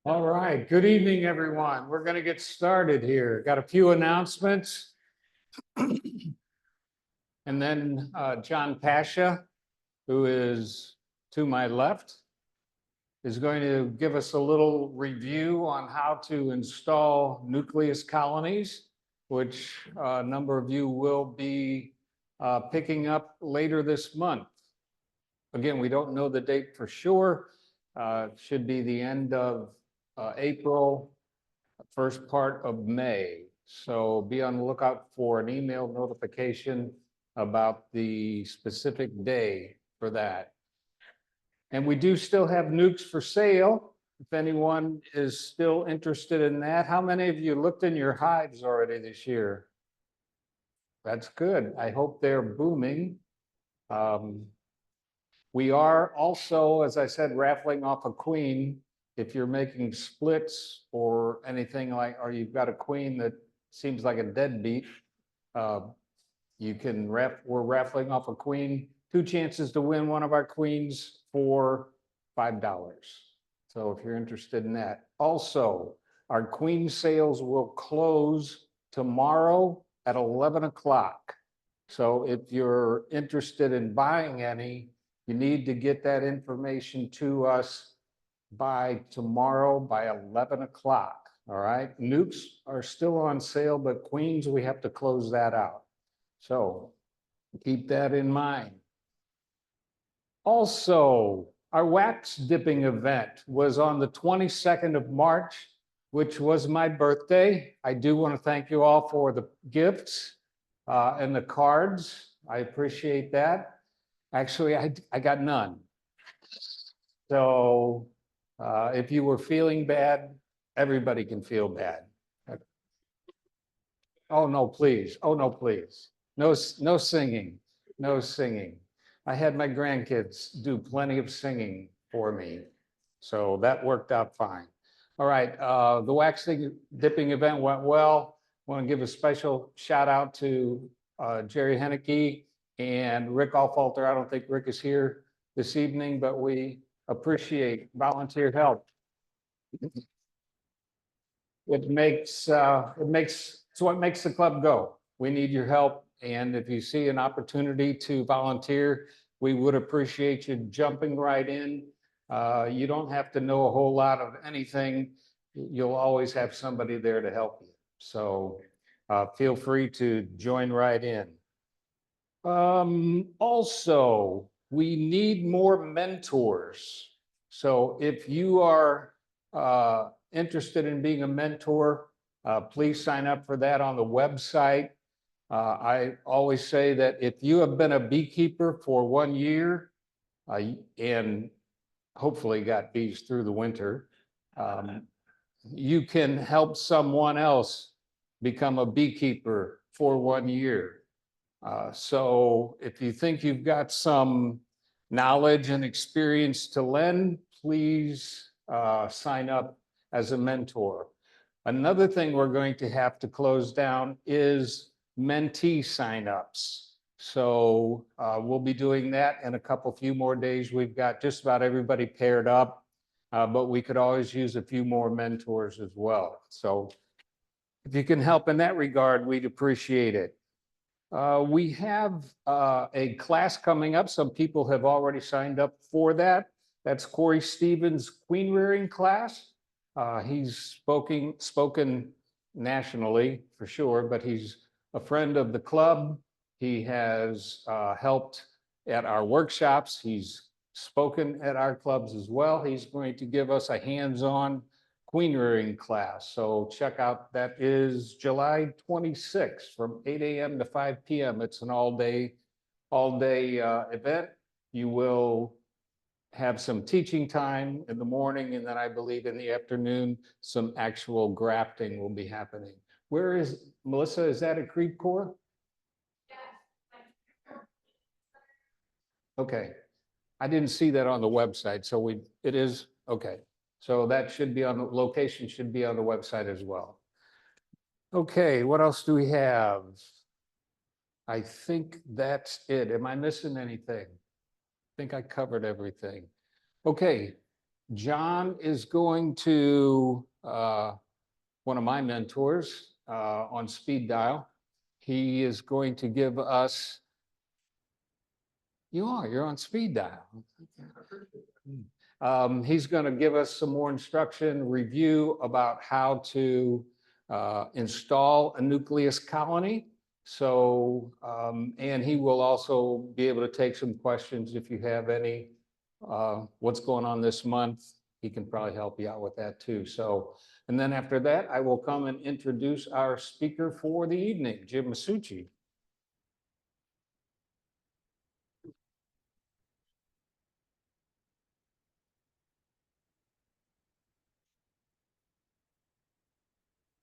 All right, good evening, everyone. We're going to get started here. Got a few announcements. And then John Pasha, who is to my left, is going to give us a little review on how to install nucleus colonies, which a number of you will be picking up later this month. Again, we don't know the date for sure. Should be the end of April, first part of May. So be on the lookout for an email notification about the specific day for that. And we do still have nukes for sale. If anyone is still interested in that, how many of you looked in your hives already this year? That's good. I hope they're booming. We are also, as I said, raffling off a queen. If you're making splits or anything like, or you've got a queen that seems like a deadbeat, you can we're raffling off a queen, 2 chances to win one of our queens for $5. So if you're interested in that. Also, our queen sales will close tomorrow at 11 o'clock. So if you're interested in buying any, you need to get that information to us by tomorrow by 11 o'clock. All right. Nukes are still on sale, but queens, we have to close that out. So keep that in mind. Also, our wax dipping event was on the 22nd of March, which was my birthday. I do want to thank you all for the gifts and the cards. I appreciate that. Actually, I got none. So if you were feeling bad, everybody can feel bad. Oh, no, please. Oh, no, please. No, no singing. No singing. I had my grandkids do plenty of singing for me. So that worked out fine. All right. The wax dipping event went well. I want to give a special shout out to Jerry Henneke and Rick Allfalter. I don't think Rick is here this evening, but we appreciate volunteer help. It's what makes the club go. We need your help. And if you see an opportunity to volunteer, we would appreciate you jumping right in. You don't have to know a whole lot of anything. You'll always have somebody there to help you. So feel free to join right in. Also, we need more mentors. So if you are interested in being a mentor, please sign up for that on the website. I always say that if you have been a beekeeper for 1 year and hopefully got bees through the winter, you can help someone else become a beekeeper for 1 year. So if you think you've got some knowledge and experience to lend, please sign up as a mentor. Another thing we're going to have to close down is mentee signups. So we'll be doing that in a few more days. We've got just about everybody paired up, but we could always use a few more mentors as well. So if you can help in that regard, we'd appreciate it. We have a class coming up. Some people have already signed up for that. That's Corey Stevens' queen rearing class. He's spoken nationally for sure, but he's a friend of the club. He has helped at our workshops. He's spoken at our clubs as well. He's going to give us a hands-on queen rearing class. So check out, that is July 26th from 8 a.m. to 5 p.m. It's an all-day event. You will have some teaching time in the morning, and then I believe in the afternoon, some actual grafting will be happening. Where is, Melissa, is that at Creve Coeur? Okay. I didn't see that on the website, so it is, okay. So that should be on the location, should be on the website as well. Okay, what else do we have? I think that's it. Am I missing anything? I think I covered everything. Okay, John is going to, one of my mentors on speed dial. He is going to give us, you're on speed dial. He's going to give us some more instruction, review about how to install a nucleus colony. So, and he will also be able to take some questions if you have any. What's going on this month? He can probably help you out with that too. So, and then after that, I will come and introduce our speaker for the evening, Jim Masucci.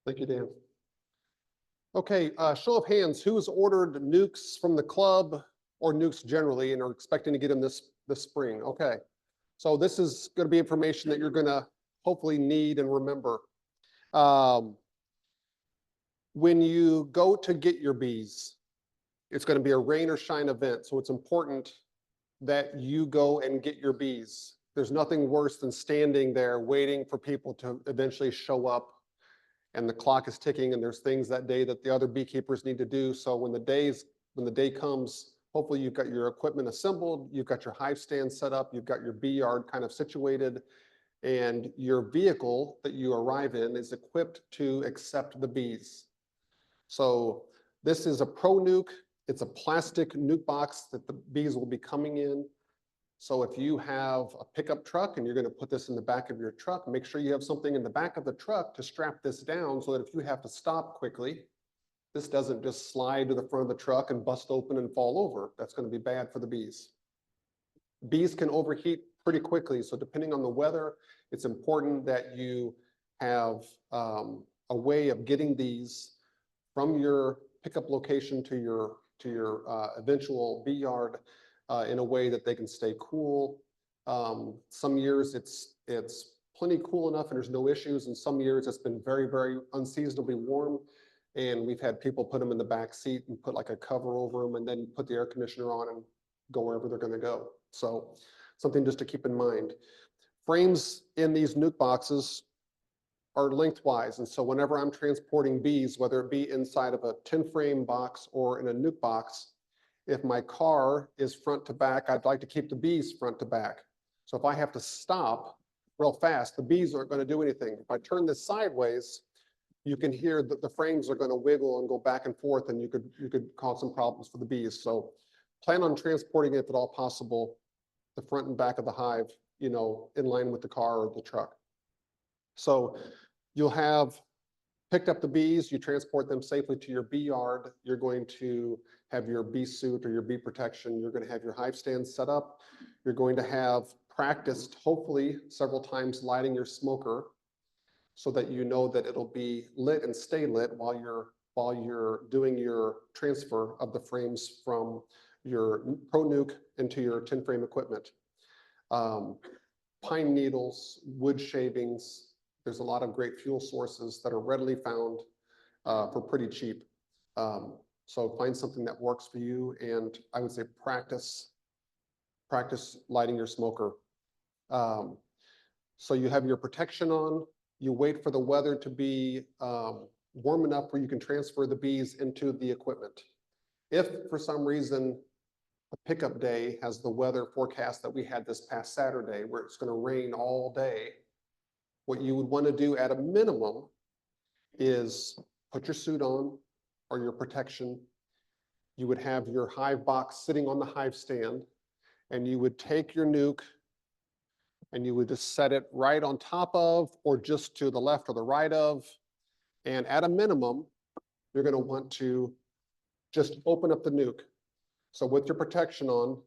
Thank you, Dan. Okay, show of hands, who has ordered nukes from the club or nukes generally and are expecting to get them this spring? Okay, so this is going to be information that you're going to hopefully need and remember. When you go to get your bees, it's going to be a rain or shine event, so it's important that you go and get your bees. There's nothing worse than standing there waiting for people to eventually show up, and the clock is ticking, and there's things that day that the other beekeepers need to do. So when the day comes, hopefully you've got your equipment assembled, you've got your hive stand set up, you've got your bee yard kind of situated, and your vehicle that you arrive in is equipped to accept the bees. So this is a pro nuke. It's a plastic nuke box that the bees will be coming in. So if you have a pickup truck and you're going to put this in the back of your truck, make sure you have something in the back of the truck to strap this down so that if you have to stop quickly, this doesn't just slide to the front of the truck and bust open and fall over. That's going to be bad for the bees. Bees can overheat pretty quickly. So depending on the weather, it's important that you have a way of getting these from your pickup location to your eventual bee yard in a way that they can stay cool. Some years it's plenty cool enough and there's no issues, and some years it's been very, very unseasonably warm, and we've had people put them in the back seat and put like a cover over them and then put the air conditioner on and go wherever they're going to go. So something just to keep in mind. Frames in these nuke boxes are lengthwise, and so whenever I'm transporting bees, whether it be inside of a 10-frame box or in a nuke box, if my car is front to back, I'd like to keep the bees front to back. So if I have to stop real fast, the bees aren't going to do anything. If I turn this sideways, you can hear that the frames are going to wiggle and go back and forth, and you could cause some problems for the bees. So plan on transporting it, if at all possible, the front and back of the hive, in line with the car or the truck. So you'll have picked up the bees, you transport them safely to your bee yard. You're going to have your bee suit or your bee protection. You're going to have your hive stand set up. You're going to have practiced, hopefully, several times lighting your smoker so that you know that it'll be lit and stay lit while you're doing your transfer of the frames from your Pro Nuke into your 10-frame equipment. Pine needles, wood shavings. There's a lot of great fuel sources that are readily found for pretty cheap. So find something that works for you, and I would say practice lighting your smoker. So you have your protection on, you wait for the weather to be warm enough where you can transfer the bees into the equipment. If for some reason a pickup day has the weather forecast that we had this past Saturday, where it's going to rain all day, what you would want to do at a minimum is put your suit on or your protection. You would have your hive box sitting on the hive stand, and you would take your nuke and you would just set it right on top of or just to the left or the right of. And at a minimum, you're going to want to just open up the nuke. So with your protection on,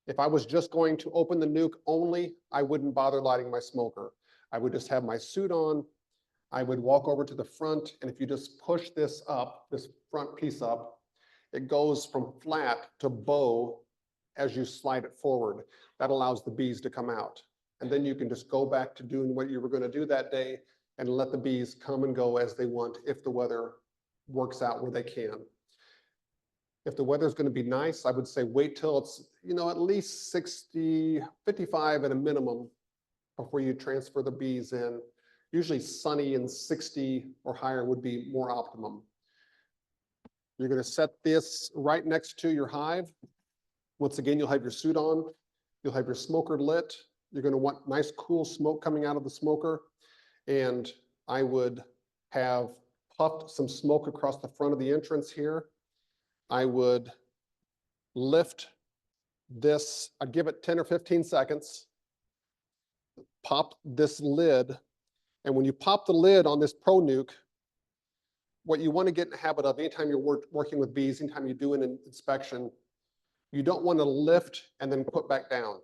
if I was just going to open the nuke only, I wouldn't bother lighting my smoker. I would just have my suit on. I would walk over to the front, and if you just push this up, this front piece up, it goes from flat to bow as you slide it forward. That allows the bees to come out. And then you can just go back to doing what you were going to do that day and let the bees come and go as they want if the weather works out where they can. If the weather's going to be nice, I would say wait till it's, at least 60, 55 at a minimum before you transfer the bees in. Usually sunny and 60 or higher would be more optimum. You're going to set this right next to your hive. Once again, you'll have your suit on. You'll have your smoker lit. You're going to want nice cool smoke coming out of the smoker. And I would have puffed some smoke across the front of the entrance here. I would lift this, I'd give it 10 or 15 seconds, pop this lid. And when you pop the lid on this Pro Nuke, what you want to get in the habit of anytime you're working with bees, anytime you do an inspection, you don't want to lift and then put back down.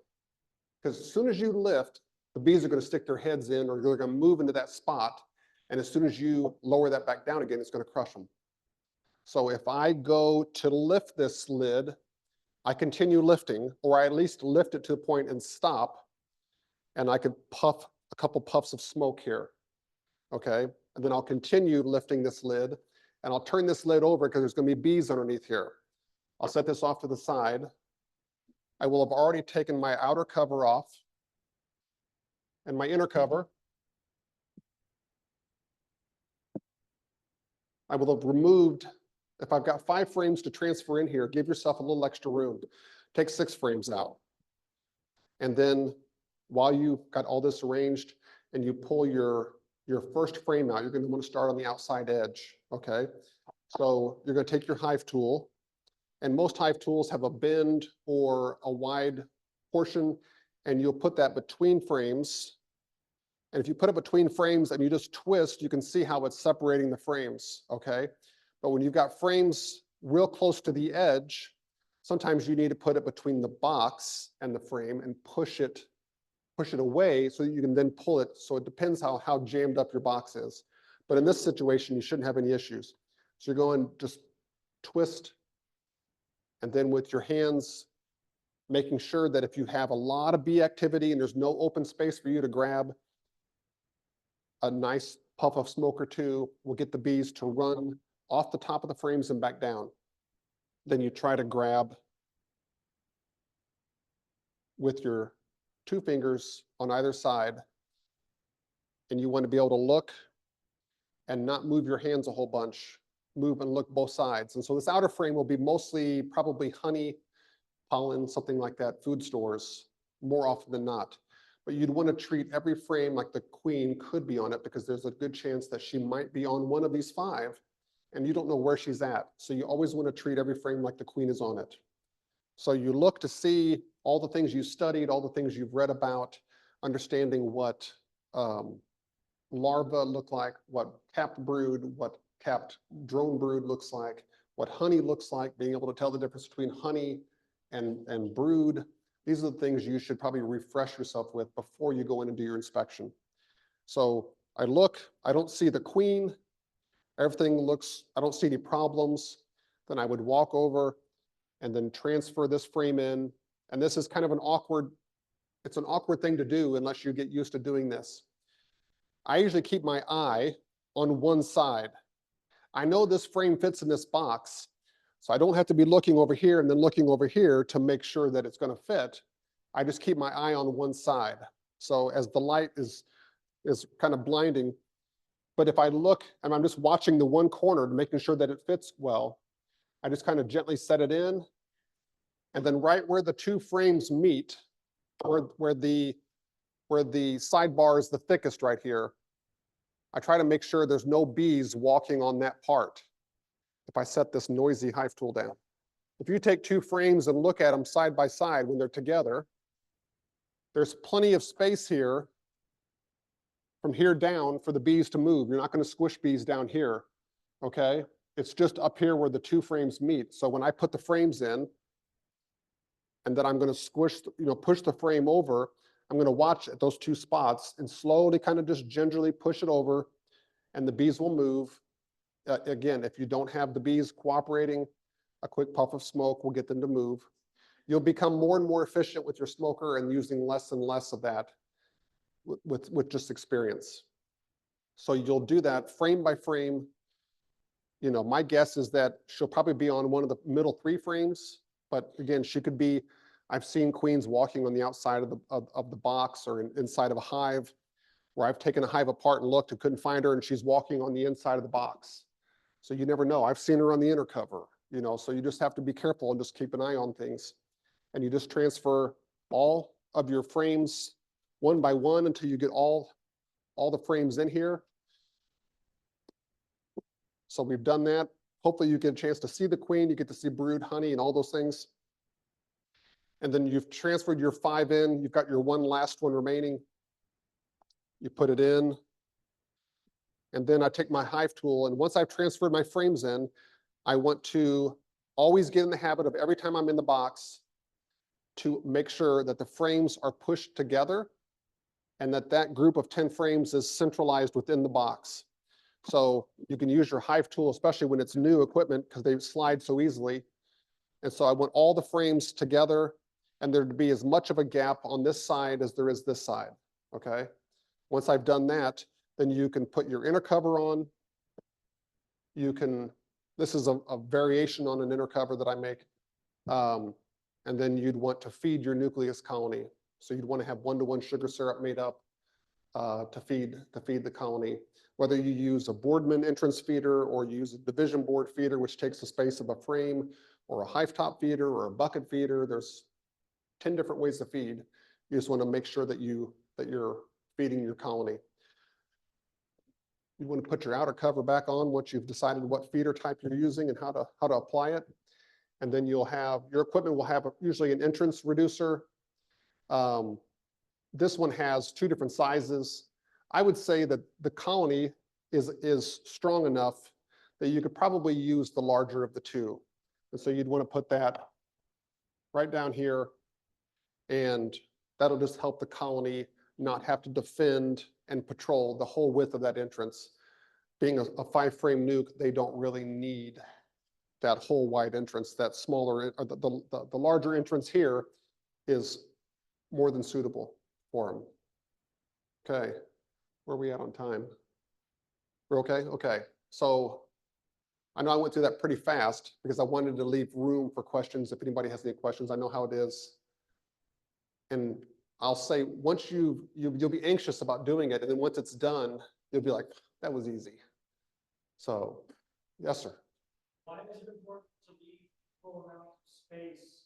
Because as soon as you lift, the bees are going to stick their heads in or they're going to move into that spot. And as soon as you lower that back down again, it's going to crush them. So if I go to lift this lid, I continue lifting, or I at least lift it to the point and stop, and I could puff a couple puffs of smoke here, okay? And then I'll continue lifting this lid, and I'll turn this lid over because there's going to be bees underneath here. I'll set this off to the side. I will have already taken my outer cover off and my inner cover. I will have removed, if I've got 5 frames to transfer in here, give yourself a little extra room. Take 6 frames out. And then while you've got all this arranged and you pull your first frame out, you're going to want to start on the outside edge, okay? So you're going to take your hive tool, and most hive tools have a bend or a wide portion, and you'll put that between frames. And if you put it between frames and you just twist, you can see how it's separating the frames, okay? But when you've got frames real close to the edge, sometimes you need to put it between the box and the frame and push it away so that you can then pull it. So it depends how jammed up your box is. But in this situation, you shouldn't have any issues. So you're going just twist, and then with your hands, making sure that if you have a lot of bee activity and there's no open space for you to grab a nice puff of smoke or two, will get the bees to run off the top of the frames and back down. Then you try to grab with your 2 fingers on either side, and you want to be able to look and not move your hands a whole bunch, move and look both sides. And so this outer frame will be mostly probably honey, pollen, something like that, food stores, more often than not. But you'd want to treat every frame like the queen could be on it, because there's a good chance that she might be on one of these 5 and you don't know where she's at. So you always want to treat every frame like the queen is on it. So you look to see all the things you studied, all the things you've read about, understanding what larvae look like, what capped brood, what capped drone brood looks like, what honey looks like, being able to tell the difference between honey and brood. These are the things you should probably refresh yourself with before you go in and do your inspection. So I look, I don't see the queen, everything looks, I don't see any problems. Then I would walk over and then transfer this frame in. And this is kind of it's an awkward thing to do unless you get used to doing this. I usually keep my eye on one side. I know this frame fits in this box, so I don't have to be looking over here and then looking over here to make sure that it's going to fit. I just keep my eye on one side. So as the light is kind of blinding, but if I look and I'm just watching the one corner, making sure that it fits well, I just kind of gently set it in. And then right where the 2 frames meet, where the sidebar is the thickest right here, I try to make sure there's no bees walking on that part. If I set this noisy hive tool down. If you take 2 frames and look at them side by side when they're together, there's plenty of space here from here down for the bees to move. You're not going to squish bees down here, okay? It's just up here where the 2 frames meet. So when I put the frames in, and then I'm going to squish, push the frame over, I'm going to watch at those 2 spots and slowly kind of just gingerly push it over, and the bees will move. Again, if you don't have the bees cooperating, a quick puff of smoke will get them to move. You'll become more and more efficient with your smoker and using less and less of that with just experience. So you'll do that frame by frame. My guess is that she'll probably be on one of the middle 3 frames, but again, she could be I've seen queens walking on the outside of the box or inside of a hive, where I've taken a hive apart and looked and couldn't find her, and she's walking on the inside of the box. So you never know. I've seen her on the inner cover, so you just have to be careful and just keep an eye on things. And you just transfer all of your frames one by one until you get all the frames in here. So we've done that. Hopefully you get a chance to see the queen, you get to see brood, honey, and all those things. And then you've transferred your 5 in, you've got your one last one remaining. You put it in. And then I take my hive tool, and once I've transferred my frames in, I want to always get in the habit of every time I'm in the box to make sure that the frames are pushed together and that group of 10 frames is centralized within the box. So you can use your hive tool, especially when it's new equipment, because they slide so easily. And so I want all the frames together and there to be as much of a gap on this side as there is this side, okay? Once I've done that, then you can put your inner cover on. This is a variation on an inner cover that I make. And then you'd want to feed your nucleus colony. So you'd want to have 1-to-1 sugar syrup made up to feed the colony. Whether you use a Boardman entrance feeder or you use a division board feeder, which takes the space of a frame, or a hive top feeder or a bucket feeder, there's 10 different ways to feed. You just want to make sure that you're feeding your colony. You want to put your outer cover back on once you've decided what feeder type you're using and how to apply it. And then your equipment will have usually an entrance reducer. This one has 2 different sizes. I would say that the colony is strong enough that you could probably use the larger of the 2. And so you'd want to put that right down here, and that'll just help the colony not have to defend and patrol the whole width of that entrance. Being a 5-frame nuke, they don't really need that whole wide entrance. That smaller, or the larger entrance here is more than suitable for them. Okay, where are we at on time? We're okay? Okay, so I know I went through that pretty fast because I wanted to leave room for questions. If anybody has any questions, I know how it is. And I'll say, once you'll be anxious about doing it, and then once it's done, you'll be like, that was easy. So, yes, sir. Why is it important to leave full amount of space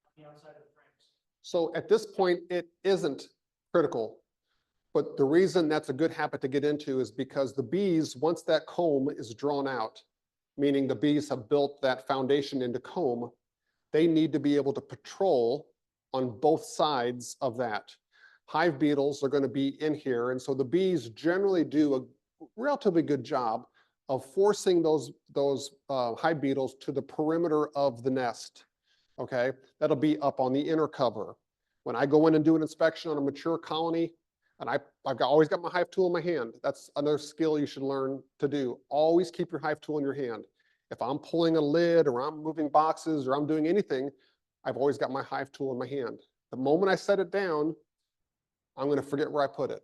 on the outside of the frames? So at this point, it isn't critical. But the reason that's a good habit to get into is because the bees, once that comb is drawn out, meaning the bees have built that foundation into comb, they need to be able to patrol on both sides of that. Hive beetles are going to be in here, and so the bees generally do a relatively good job of forcing those hive beetles to the perimeter of the nest, okay? That'll be up on the inner cover. When I go in and do an inspection on a mature colony, and I've always got my hive tool in my hand. That's another skill you should learn to do. Always keep your hive tool in your hand. If I'm pulling a lid or I'm moving boxes or I'm doing anything, I've always got my hive tool in my hand. The moment I set it down, I'm going to forget where I put it.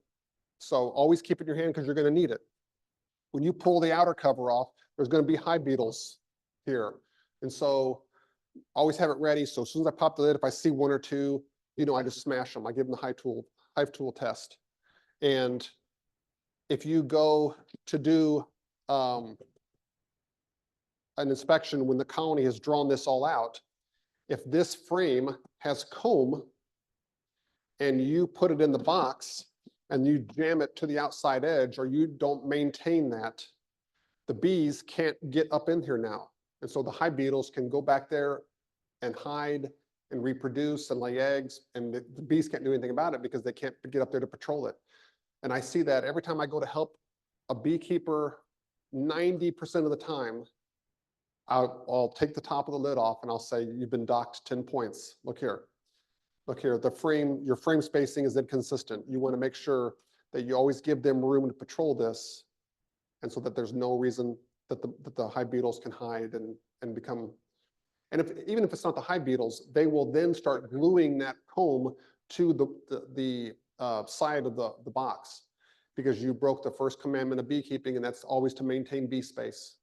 So always keep it in your hand because you're going to need it. When you pull the outer cover off, there's going to be hive beetles here. And so always have it ready. So as soon as I pop the lid, if I see 1 or 2, I just smash them. I give them the hive tool test. And if you go to do an inspection when the colony has drawn this all out, if this frame has comb and you put it in the box and you jam it to the outside edge, or you don't maintain that, the bees can't get up in here now. And so the hive beetles can go back there and hide and reproduce and lay eggs, and the bees can't do anything about it because they can't get up there to patrol it. And I see that every time I go to help a beekeeper, 90% of the time, I'll take the top of the lid off and I'll say, you've been docked 10 points. Look here. Look here, your frame spacing is inconsistent. You want to make sure that you always give them room to patrol this, and so that there's no reason that the hive beetles can hide and become. And even if it's not the hive beetles, they will then start gluing that comb to the side of the box, because you broke the first commandment of beekeeping, and that's always to maintain bee space.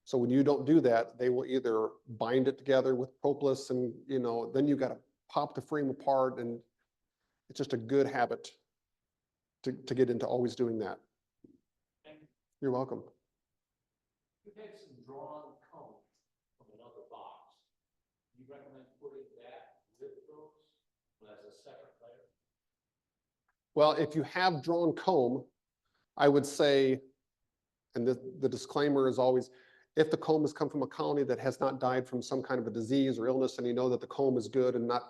So when you don't do that, they will either bind it together with propolis, and then you got to pop the frame apart, and it's just a good habit to get into always doing that. You're welcome. You had some drawn cone from another box. You recommend putting that with those as a separate layer? Well, if you have drawn comb, I would say, and the disclaimer is always, if the comb has come from a colony that has not died from some kind of a disease or illness, and you know that the comb is good and not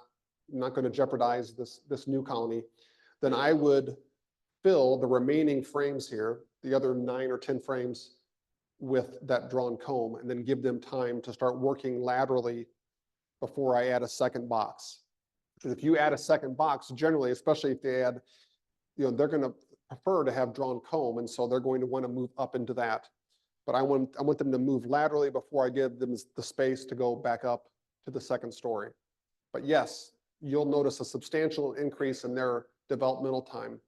going to jeopardize this new colony, then I would fill the remaining frames here, the other 9 or 10 frames, with that drawn comb, and then give them time to start working laterally before I add a second box. Because if you add a second box, generally, especially if they add, they're going to prefer to have drawn comb, and so they're going to want to move up into that. But I want them to move laterally before I give them the space to go back up to the second story. But yes, you'll notice a substantial increase in their developmental time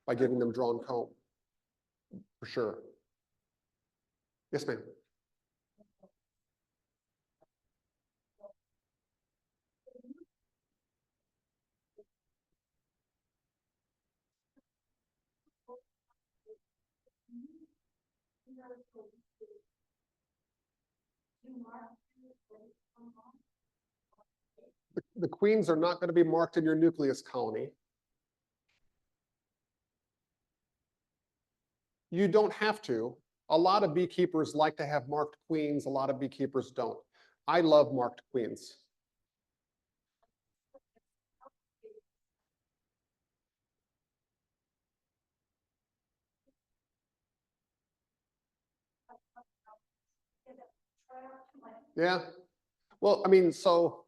by giving them drawn comb, for sure. Yes, ma'am. The queens are not going to be marked in your nucleus colony. You don't have to. A lot of beekeepers like to have marked queens. A lot of beekeepers don't. I love marked queens. Yeah. Well, I mean, so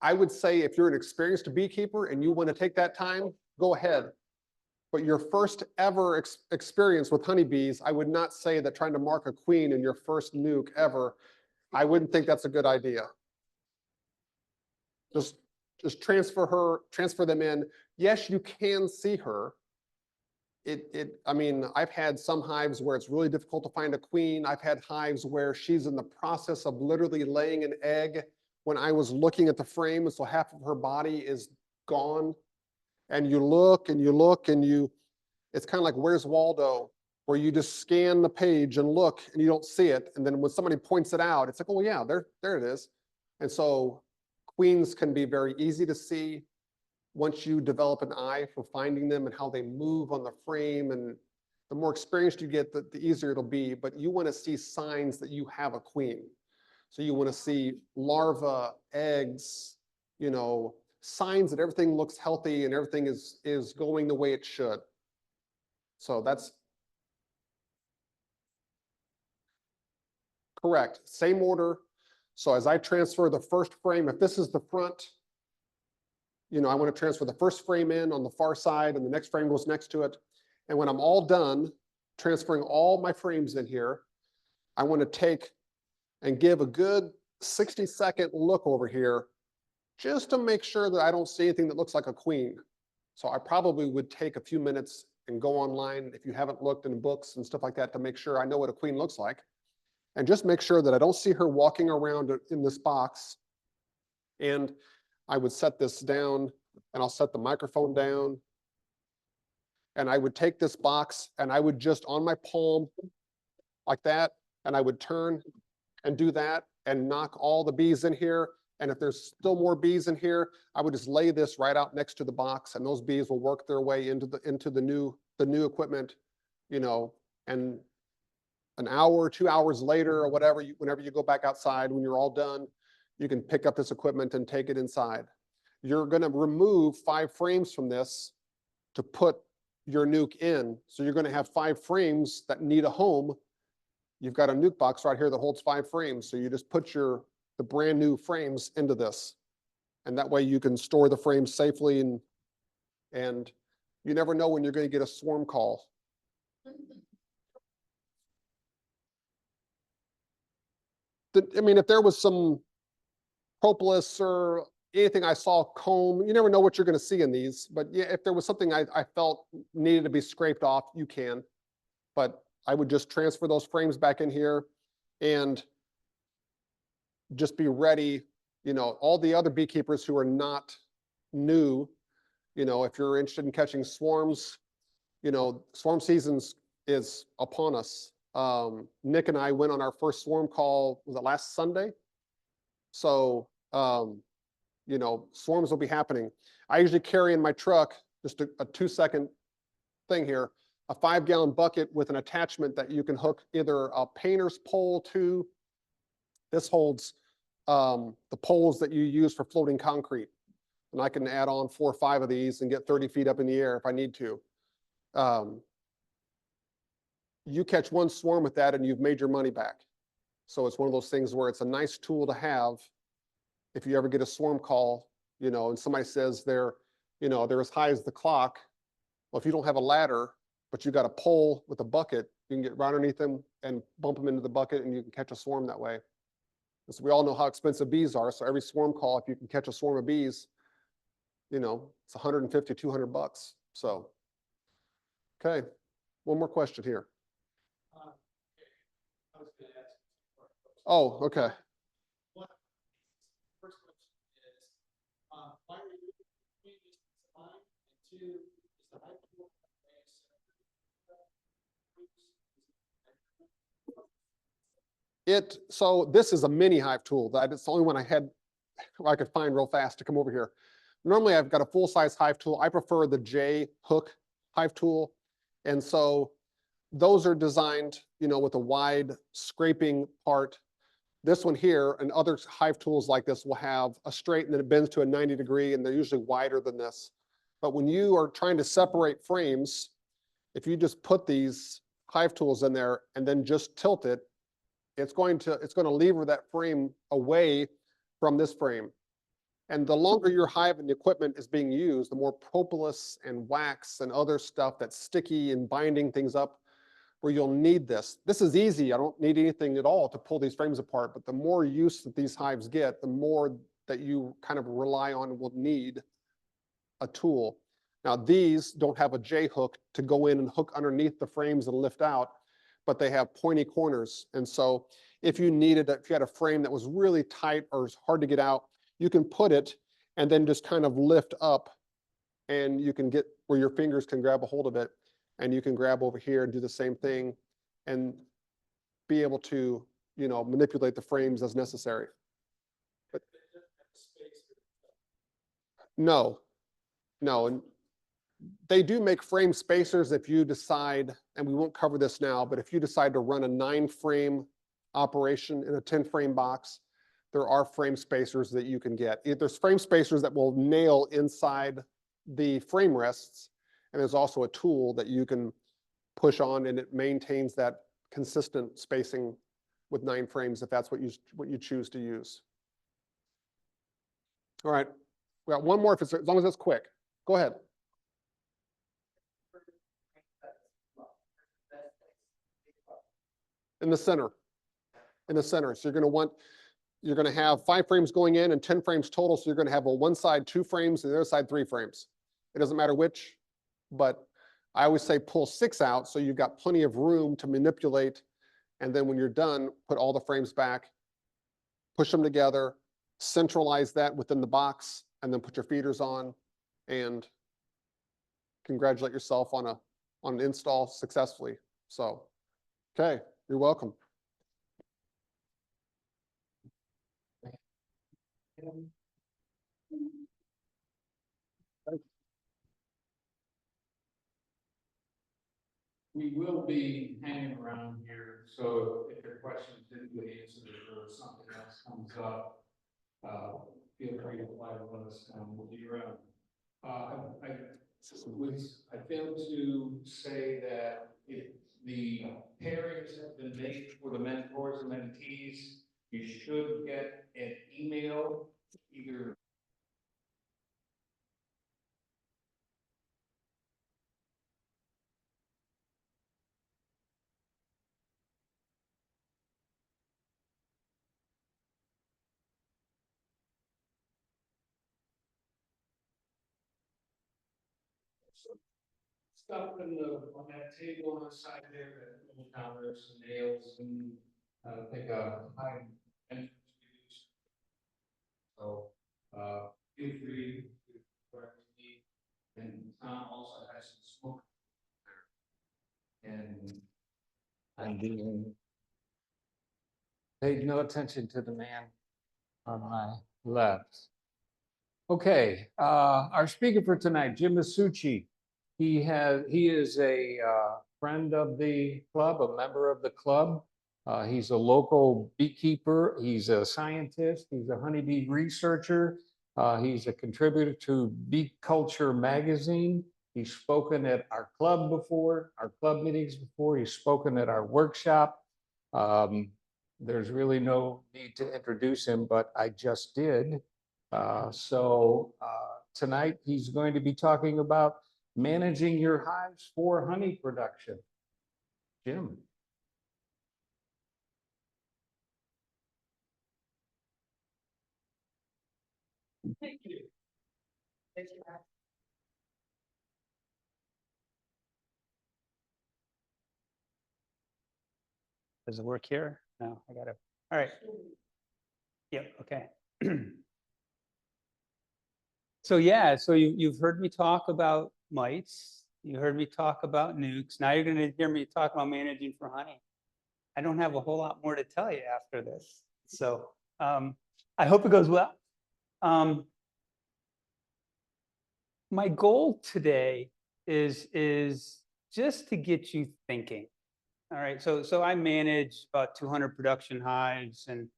I would say if you're an experienced beekeeper and you want to take that time, go ahead. But your first ever experience with honeybees, I would not say that trying to mark a queen in your first nuke ever, I wouldn't think that's a good idea. Just transfer them in. Yes, you can see her. I mean, I've had some hives where it's really difficult to find a queen. I've had hives where she's in the process of literally laying an egg when I was looking at the frame, and so half of her body is gone. And you look and you look and it's kind of like Where's Waldo, where you just scan the page and look and you don't see it. And then when somebody points it out, it's like, oh yeah, there it is. And so queens can be very easy to see once you develop an eye for finding them and how they move on the frame. And the more experienced you get, the easier it'll be. But you want to see signs that you have a queen. So you want to see larvae, eggs, signs that everything looks healthy and everything is going the way it should. So that's correct. Same order. So as I transfer the first frame, if this is the front, I want to transfer the first frame in on the far side and the next frame goes next to it. And when I'm all done transferring all my frames in here, I want to take and give a good 60-second look over here just to make sure that I don't see anything that looks like a queen. So I probably would take a few minutes and go online if you haven't looked in books and stuff like that to make sure I know what a queen looks like. And just make sure that I don't see her walking around in this box. And I would set this down and I'll set the microphone down. And I would take this box and I would just on my palm like that, and I would turn and do that and knock all the bees in here. And if there's still more bees in here, I would just lay this right out next to the box, and those bees will work their way into the new equipment, and an hour or 2 hours later or whatever, whenever you go back outside, when you're all done, you can pick up this equipment and take it inside. You're going to remove 5 frames from this to put your nuke in. So you're going to have 5 frames that need a home. You've got a nuke box right here that holds 5 frames. So you just put the brand new frames into this. And that way you can store the frames safely, and you never know when you're going to get a swarm call. I mean, if there was some propolis or anything I saw, comb, you never know what you're going to see in these. But yeah, if there was something I felt needed to be scraped off, you can. But I would just transfer those frames back in here and just be ready You know, all the other beekeepers who are not new, you know, if you're interested in catching swarms, you know, swarm seasons is upon us. Nick and I went on our first swarm call, was it last Sunday? So, you know, swarms will be happening. I usually carry in my truck, just a 2-second thing here, a 5-gallon bucket with an attachment that you can hook either a painter's pole to. This holds the poles that you use for floating concrete. And I can add on 4 or 5 of these and get 30 feet up in the air if I need to. You catch one swarm with that and you've made your money back. So it's one of those things where it's a nice tool to have if you ever get a swarm call, you know, and somebody says they're, you know, they're as high as the clock. Well, if you don't have a ladder, but you got a pole with a bucket, you can get right underneath them and bump them into the bucket and you can catch a swarm that way. So we all know how expensive bees are. So every swarm call, if you can catch a swarm of bees, you know, it's 150, 200 bucks. So, okay. One more question here. I was gonna ask. Oh, okay. First question is, why are you doing this design? And 2, is the high school So this is a mini hive tool. It's the only one I could find real fast to come over here. Normally I've got a full-size hive tool. I prefer the J hook hive tool. And so those are designed, you know, with a wide scraping part. This one here and other hive tools like this will have a straight and then it bends to a 90-degree and they're usually wider than this. But when you are trying to separate frames, if you just put these hive tools in there and then just tilt it, it's going to lever that frame away from this frame. And the longer your hive and the equipment is being used, the more propolis and wax and other stuff that's sticky and binding things up where you'll need this. This is easy. I don't need anything at all to pull these frames apart, but the more use that these hives get, the more that you kind of rely on and will need a tool. Now, these don't have a J hook to go in and hook underneath the frames and lift out, but they have pointy corners. And so if you had a frame that was really tight or hard to get out, you can put it and then just kind of lift up and you can get where your fingers can grab a hold of it and you can grab over here and do the same thing and be able to, you know, manipulate the frames as necessary. But no, and they do make frame spacers if you decide, and we won't cover this now, but if you decide to run a 9-frame operation in a 10-frame box, there are frame spacers that you can get. There's frame spacers that will nail inside the frame rests, and there's also a tool that you can push on and it maintains that consistent spacing with 9 frames if that's what you choose to use. All right, we got one more as long as it's quick. Go ahead. In the center. So you're going to have 5 frames going in and 10 frames total. So you're going to have on one side 2 frames and the other side 3 frames. It doesn't matter which, but I always say pull 6 out so you've got plenty of room to manipulate. And then when you're done, put all the frames back, push them together, centralize that within the box, and then put your feeders on and congratulate yourself on an install successfully. So, okay, you're welcome. We will be hanging around here, so if your questions didn't get answered or something else comes up, feel free to apply to let us know. We'll be around. I failed to say that if the pairings have been made for the mentors and mentees, you should get an email either stuff on that table on the side there, that little counter, some nails and I think a high. So, feel free to correct me. And Tom also has some smoke there. And I'm being paid no attention to the man on my left. Okay, our speaker for tonight, Jim Masucci. He is a friend of the club, a member of the club. He's a local beekeeper. He's a scientist. He's a honeybee researcher. He's a contributor to Bee Culture magazine. He's spoken at our club before, our club meetings before. He's spoken at our workshop. There's really no need to introduce him, but I just did. Tonight he's going to be talking about managing your hives for honey production. Jim. Thank you. Does it work here? No, I gotta, all right. Yep, okay. So yeah, so you've heard me talk about mites. You heard me talk about nukes. Now you're gonna hear me talk about managing for honey. I don't have a whole lot more to tell you after this. So I hope it goes well. My goal today is just to get you thinking. All right, so I manage about 200 production hives and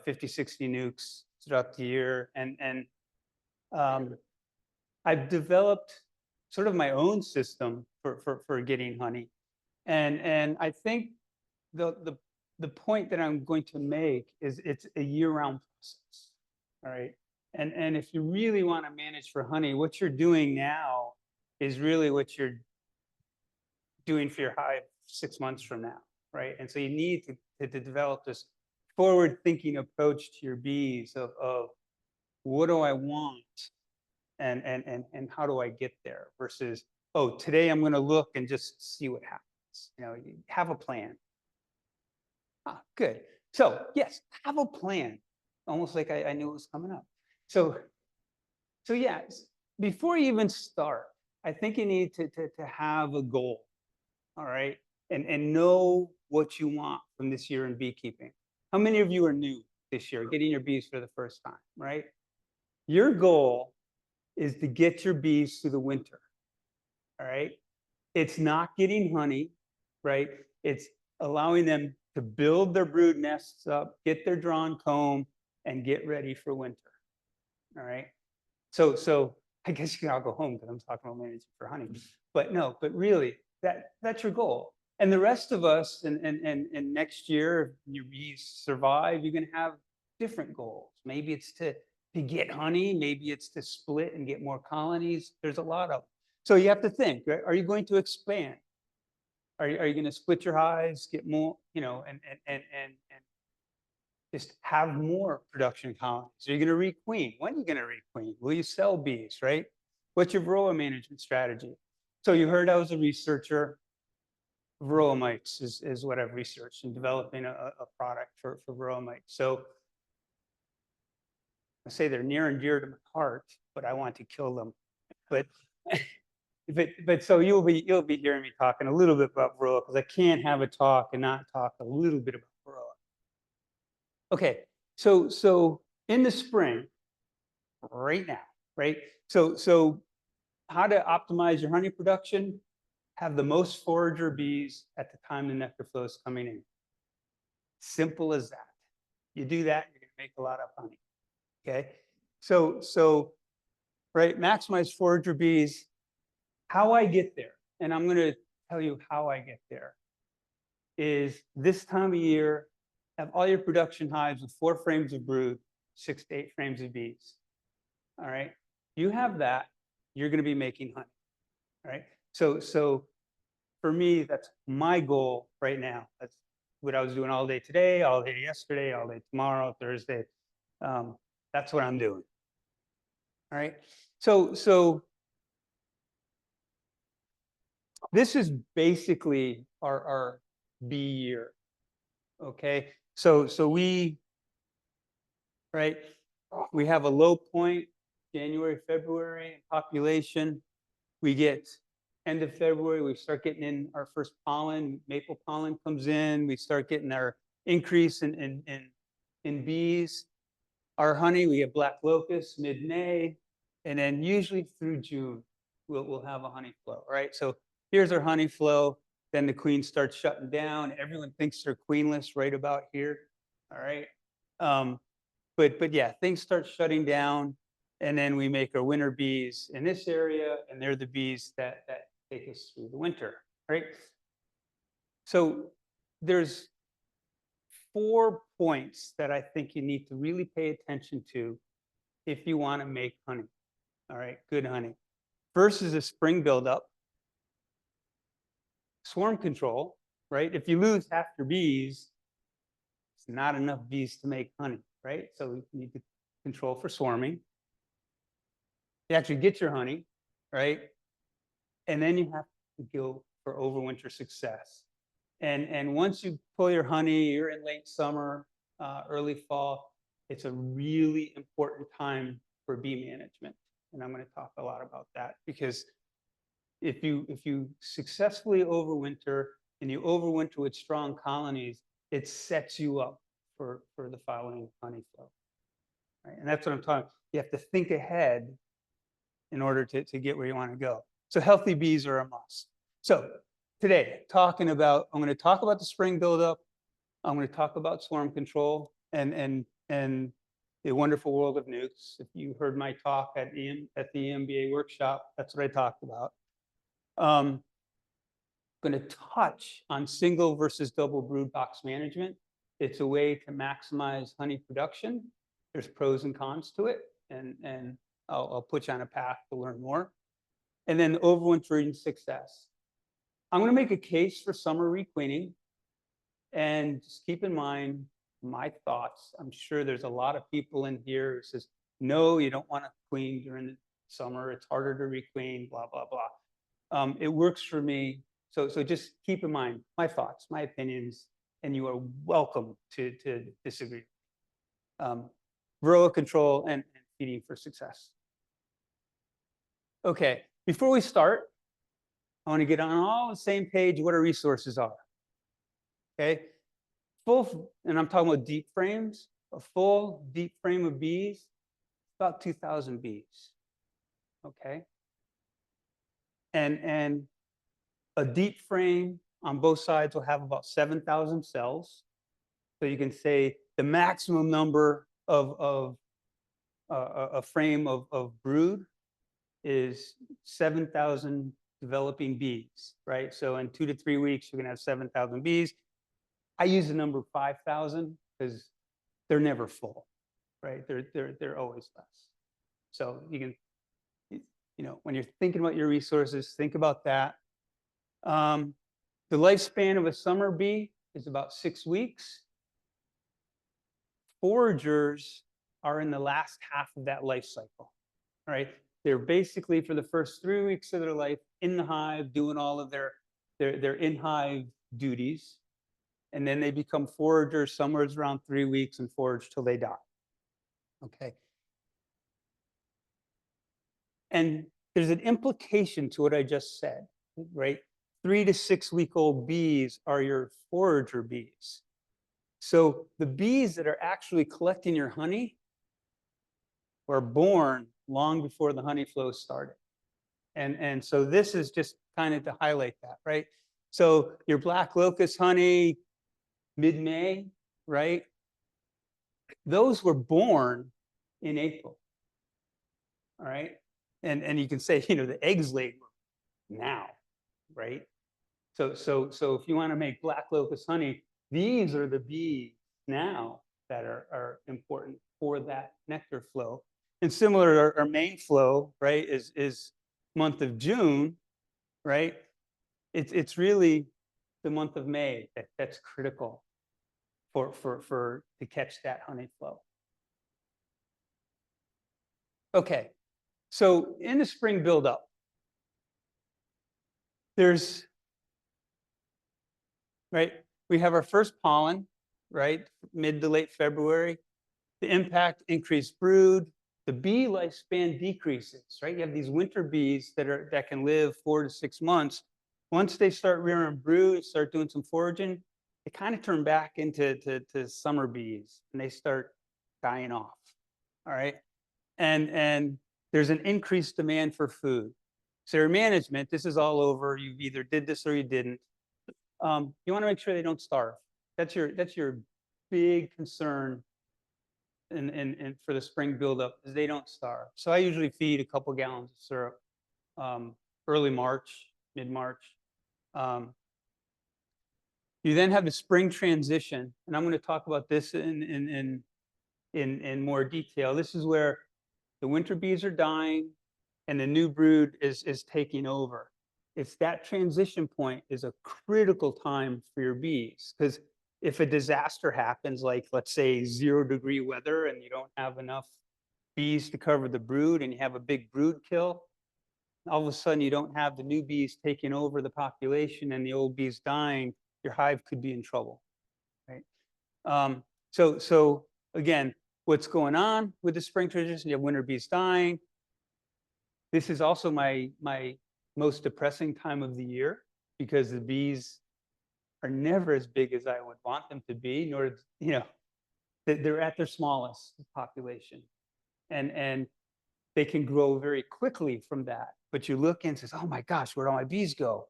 50, 60 nukes throughout the year, and I've developed sort of my own system for getting honey, and I think the point that I'm going to make is it's a year-round process. All right, and if you really want to manage for honey, what you're doing now is really what you're doing for your hive 6 months from now, right? And so you need to develop this forward-thinking approach to your bees of what do I want and how do I get there versus, oh, today I'm going to look and just see what happens. You have a plan. Good. So yes, have a plan. Almost like I knew it was coming up. So yeah, before you even start, I think you need to have a goal. All right. And know what you want from this year in beekeeping. How many of you are new this year, getting your bees for the first time, right? Your goal is to get your bees through the winter. All right. It's not getting honey, right? It's allowing them to build their brood nests up, get their drawn comb, and get ready for winter. All right. So I guess you can all go home because I'm talking about managing for honey. But no, but really, that's your goal. And the rest of us, and next year, if your bees survive, you're going to have different goals. Maybe it's to get honey. Maybe it's to split and get more colonies. There's a lot of them. So you have to think, right? Are you going to expand? Are you going to split your hives, get more, and just have more production colonies? Are you going to requeen? When are you going to requeen? Will you sell bees, right? What's your varroa management strategy? So you heard I was a researcher. Varroa mites is what I've researched in developing a product for varroa mites. So I say they're near and dear to my heart, but I want to kill them. But so you'll be hearing me talking a little bit about varroa because I can't have a talk and not talk a little bit about varroa. Okay, so in the spring, right now, right? So how to optimize your honey production? Have the most forager bees at the time the nectar flow is coming in. Simple as that. You do that, you're gonna make a lot of honey. Okay, so right, maximize forager bees. How I get there, and I'm gonna tell you how I get there, is this time of year, have all your production hives with 4 frames of brood, 6 to 8 frames of bees. All right, you have that, you're gonna be making honey. All right, so for me, that's my goal right now. That's what I was doing all day today, all day yesterday, all day tomorrow, Thursday. That's what I'm doing. All right, so this is basically our bee year. Okay, so we, right, we have a low point, January, February, population. We get end of February, we start getting in our first pollen, maple pollen comes in, we start getting our increase in bees. Our honey, we have black locust mid-May, and then usually through June, we'll have a honey flow, right? So here's our honey flow, then the queen starts shutting down. Everyone thinks they're queenless right about here, all right? But yeah, things start shutting down, and then we make our winter bees in this area, and they're the bees that take us through the winter, right? So there's 4 points that I think you need to really pay attention to if you want to make honey, all right, good honey. First is a spring buildup, swarm control, right? If you lose half your bees, it's not enough bees to make honey, right? So you need to control for swarming. You actually get your honey, right? And then you have to go for overwinter success. And once you pull your honey, you're in late summer, early fall, it's a really important time for bee management. And I'm going to talk a lot about that, because if you successfully overwinter and you overwinter with strong colonies, it sets you up for the following honey flow. Right? And that's what I'm talking. You have to think ahead in order to get where you want to go. So healthy bees are a must. So today, I'm going to talk about the spring buildup. I'm going to talk about swarm control and the wonderful world of nukes. If you heard my talk at the MBA workshop, that's what I talked about. Going to touch on single versus double brood box management. It's a way to maximize honey production. There's pros and cons to it, and I'll put you on a path to learn more. And then overwintering success. I'm going to make a case for summer requeening, and just keep in mind my thoughts. I'm sure there's a lot of people in here who says, no, you don't want to queen during the summer. It's harder to requeen, blah, blah, blah. It works for me. So just keep in mind my thoughts, my opinions, and you are welcome to disagree. Varroa control and feeding for success. Okay, before we start, I want to get on all the same page what our resources are. Okay, and I'm talking about deep frames, a full deep frame of bees, about 2,000 bees. Okay, and a deep frame on both sides will have about 7,000 cells. So you can say the maximum number of a frame of brood is 7,000 developing bees, right? So in 2 to 3 weeks, you're gonna have 7,000 bees. I use the number 5,000 because they're never full, right? They're always less. So you can, when you're thinking about your resources, think about that. The lifespan of a summer bee is about 6 weeks. Foragers are in the last half of that life cycle, right? They're basically for the first 3 weeks of their life in the hive doing all of their in-hive duties. And then they become foragers somewhere around 3 weeks and forage till they die. Okay. And there's an implication to what I just said, right? 3 to 6 week old bees are your forager bees. So the bees that are actually collecting your honey were born long before the honey flow started. And so this is just kind of to highlight that, right? So your black locust honey, mid-May, right? Those were born in April, all right? And you can say, the eggs laid now, right? So if you want to make black locust honey, these are the bees now that are important for that nectar flow. And similar, our main flow, right, is month of June, right? It's really the month of May that's critical to catch that honey flow. Okay, so in the spring buildup, we have our first pollen, right, mid to late February. The impact, increased brood, the bee lifespan decreases, right? You have these winter bees that can live 4 to 6 months. Once they start rearing brood, start doing some foraging, they kind of turn back into summer bees and they start dying off. All right. And there's an increased demand for food. So your management, this is all over. You either did this or you didn't. You want to make sure they don't starve. That's your big concern and for the spring buildup is they don't starve. So I usually feed a couple gallons of syrup early March, mid-March. You then have the spring transition, and I'm going to talk about this in more detail. This is where the winter bees are dying and the new brood is taking over. It's that transition point is a critical time for your bees, because if a disaster happens, like let's say 0-degree weather and you don't have enough bees to cover the brood and you have a big brood kill, all of a sudden you don't have the new bees taking over the population and the old bees dying, your hive could be in trouble, right? So again, what's going on with the spring transition? You have winter bees dying. This is also my most depressing time of the year because the bees are never as big as I would want them to be, nor, they're at their smallest population. And they can grow very quickly from that. But you look and says, oh my gosh, where'd all my bees go?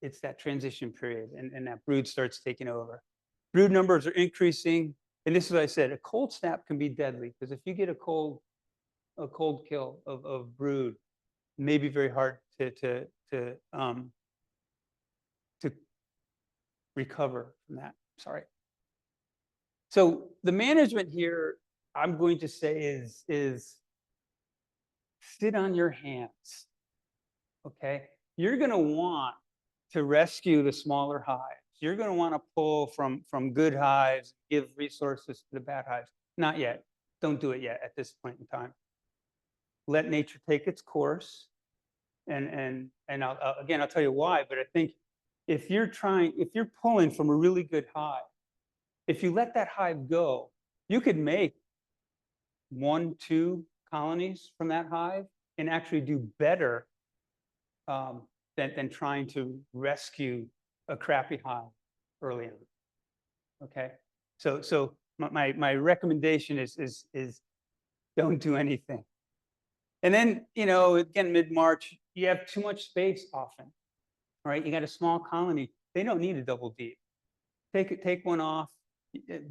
It's that transition period and that brood starts taking over. Brood numbers are increasing. And this is what I said, a cold snap can be deadly because if you get a cold kill of brood, it may be very hard to recover from that. Sorry. So the management here, I'm going to say is sit on your hands. Okay. You're going to want to rescue the smaller hives. You're going to want to pull from good hives, give resources to the bad hives. Not yet. Don't do it yet at this point in time. Let nature take its course. And I'll tell you why, but I think if you're pulling from a really good hive, if you let that hive go, you could make 1-2 colonies from that hive and actually do better than trying to rescue a crappy hive early on. Okay, so my recommendation is don't do anything. And then, again, mid-March, you have too much space often, right? You got a small colony. They don't need a double deep. Take one off.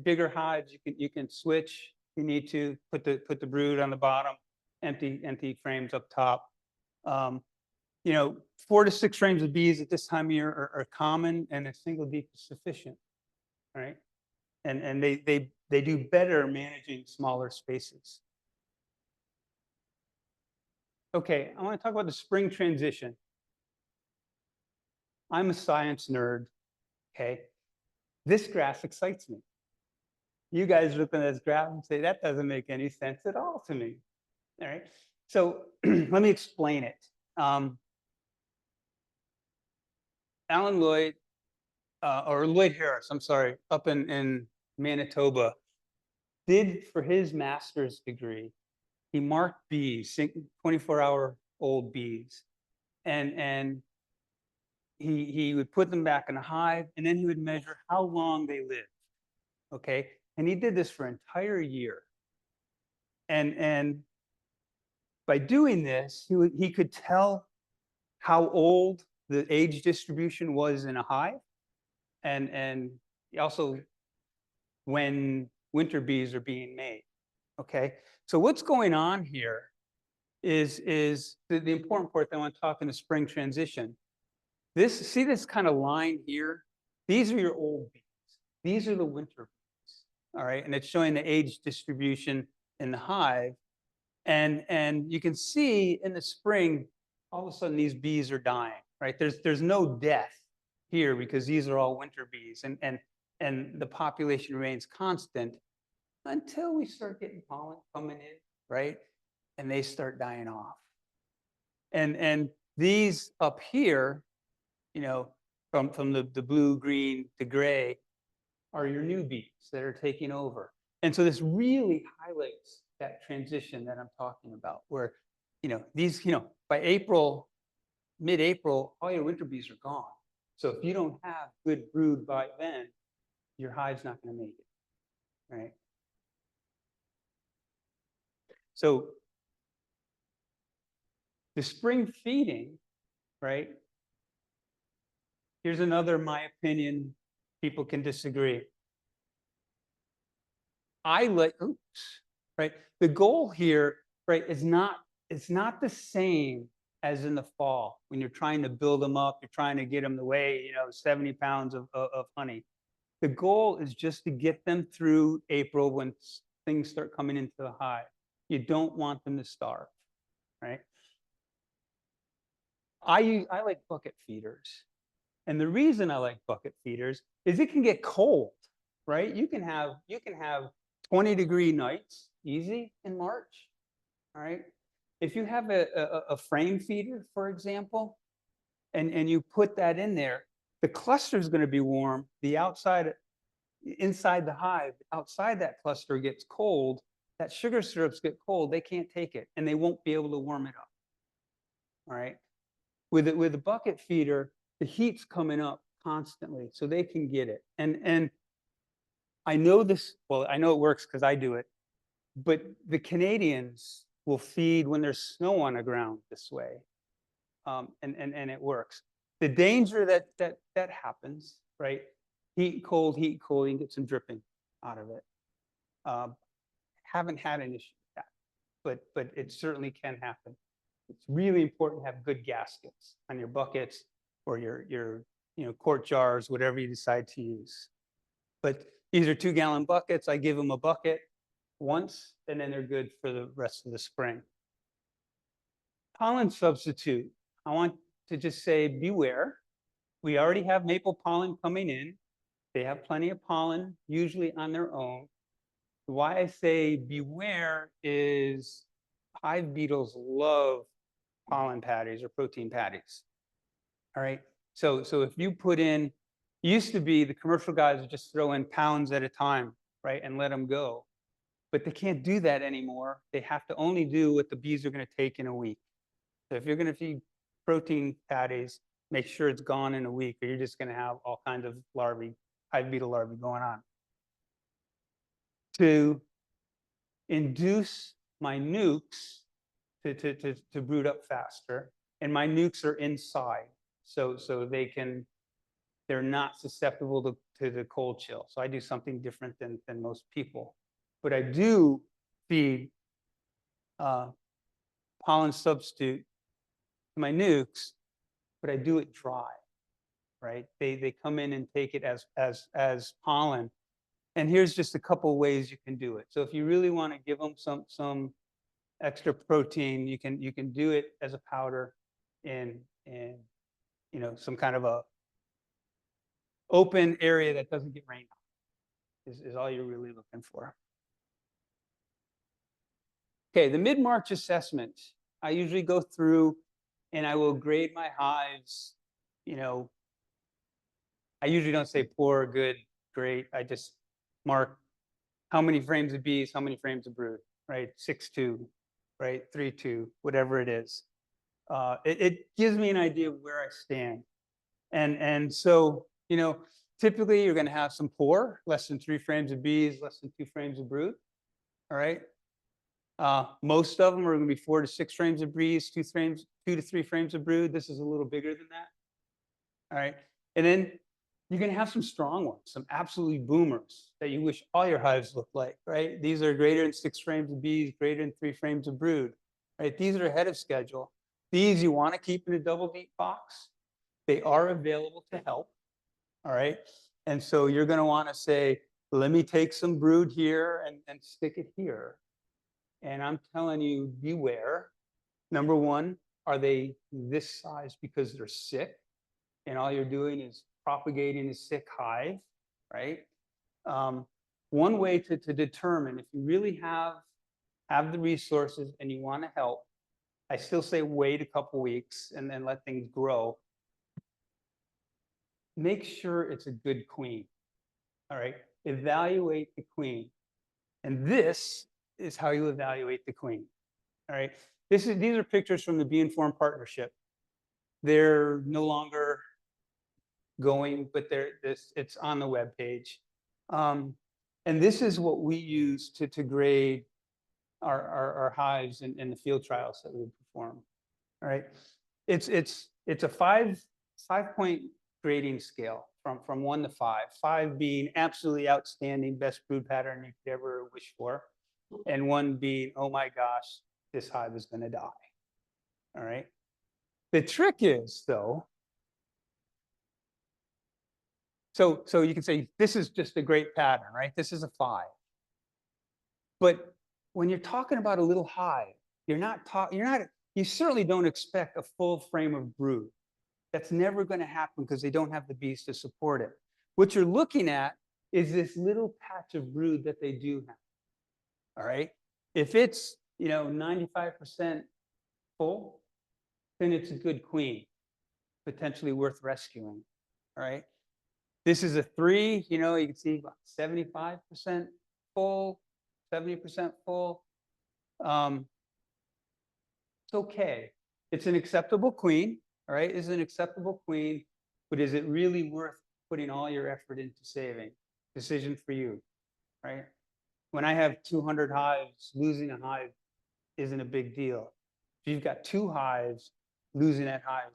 Bigger hives, you can switch. You need to put the brood on the bottom, empty frames up top. 4 to 6 frames of bees at this time of year are common, and a single deep is sufficient, right? And they do better managing smaller spaces. Okay, I want to talk about the spring transition. I'm a science nerd, okay? This graph excites me. You guys look at this graph and say, that doesn't make any sense at all to me, all right? So let me explain it. Alan Lloyd, or Lloyd Harris, I'm sorry, up in Manitoba, did for his master's degree, he marked bees, 24-hour-old bees, and he would put them back in a hive, and then he would measure how long they lived. Okay, and he did this for an entire year. And by doing this, he could tell how old the age distribution was in a hive, and also when winter bees are being made. Okay, so what's going on here is the important part that I want to talk in the spring transition. See this kind of line here? These are your old bees. These are the winter bees. All right, and it's showing the age distribution in the hive. And you can see in the spring, all of a sudden these bees are dying, right? There's no death here because these are all winter bees, and the population remains constant until we start getting pollen coming in, right? And they start dying off. And these up here, from the blue, green to gray, are your new bees that are taking over. And so this really highlights that transition that I'm talking about, where, these, by April, mid-April, all your winter bees are gone. So if you don't have good brood by then, your hive's not going to make it, right? So the spring feeding, right? Here's another, my opinion, people can disagree. Right? The goal here, right, it's not the same as in the fall when you're trying to build them up, you're trying to get them to weigh, 70 pounds of honey. The goal is just to get them through April when things start coming into the hive. You don't want them to starve, right? I like bucket feeders. And the reason I like bucket feeders is it can get cold, right? You can have 20-degree nights easy in March, all right? If you have a frame feeder, for example, and you put that in there, the cluster is going to be warm. Inside the hive, outside that cluster gets cold. That sugar syrups get cold. They can't take it, and they won't be able to warm it up. All right. With a bucket feeder, the heat's coming up constantly, so they can get it. And I know this. Well, I know it works because I do it. But the Canadians will feed when there's snow on the ground this way, and it works. The danger that happens, right? Heat, cold, you can get some dripping out of it. Haven't had an issue with that, but it certainly can happen. It's really important to have good gaskets on your buckets or your quart jars, whatever you decide to use. But these are 2-gallon buckets. I give them a bucket once, and then they're good for the rest of the spring. Pollen substitute. I want to just say beware. We already have maple pollen coming in. They have plenty of pollen, usually on their own. Why I say beware is hive beetles love pollen patties or protein patties. All right. So if you put in, used to be the commercial guys would just throw in pounds at a time, right, and let them go. But they can't do that anymore. They have to only do what the bees are going to take in a week. So if you're going to feed protein patties, make sure it's gone in a week, or you're just going to have all kinds of larvae, hive beetle larvae going on. To induce my nukes to brood up faster, and my nukes are inside, so they're not susceptible to the cold chill. So I do something different than most people. But I do feed pollen substitute to my nukes, but I do it dry, right? They come in and take it as pollen. And here's just a couple of ways you can do it. So if you really want to give them some extra protein, you can do it as a powder in some kind of a open area that doesn't get rained on, is all you're really looking for. Okay, the mid-March assessment. I usually go through and I will grade my hives. I usually don't say poor, good, great. I just mark how many frames of bees, how many frames of brood, right? 6-2, right? 3-2, whatever it is. It gives me an idea of where I stand. And so, typically you're going to have some poor, less than 3 frames of bees, less than 2 frames of brood. All right. Most of them are going to be 4 to 6 frames of bees, 2 to 3 frames of brood. This is a little bigger than that. All right. And then you're going to have some strong ones, some absolutely boomers that you wish all your hives looked like, right? These are greater than 6 frames of bees, greater than 3 frames of brood, right? These are ahead of schedule. These you want to keep in a double deep box. They are available to help, all right? And so you're going to want to say, let me take some brood here and stick it here. And I'm telling you, beware. Number one, are they this size because they're sick? And all you're doing is propagating a sick hive, right? One way to determine if you really have the resources and you want to help, I still say wait a couple weeks and then let things grow. Make sure it's a good queen, all right? Evaluate the queen. And this is how you evaluate the queen. All right. These are pictures from the Bee Informed Partnership. They're no longer going, but it's on the web page. And this is what we use to grade our hives in the field trials that we perform. All right. It's a five-point grading scale from 1 to 5. 5 being absolutely outstanding, best brood pattern you could ever wish for, and 1 being, oh my gosh, this hive is going to die. All right. The trick is, though, so you can say this is just a great pattern, right? This is a 5. But when you're talking about a little hive, you certainly don't expect a full frame of brood. That's never going to happen because they don't have the bees to support it. What you're looking at is this little patch of brood that they do have. All right. If it's 95% full, then it's a good queen, potentially worth rescuing. All right. This is a 3. You can see about 75% full, 70% full. It's okay. It's an acceptable queen. All right, it's an acceptable queen, but is it really worth putting all your effort into saving? Decision for you, right? When I have 200 hives, losing a hive isn't a big deal. If you've got 2 hives, losing that hive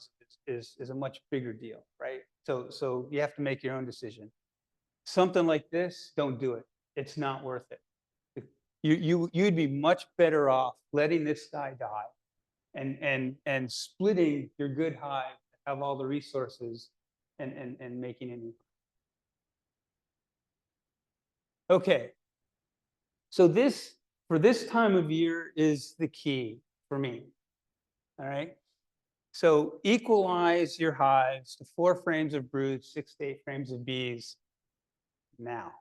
is a much bigger deal, right? So you have to make your own decision. Something like this, don't do it. It's not worth it. You'd be much better off letting this guy die and splitting your good hive, have all the resources, and making a new. Okay. So this, for this time of year, is the key for me. All right. So equalize your hives to 4 frames of brood, 6 to 8 frames of bees now.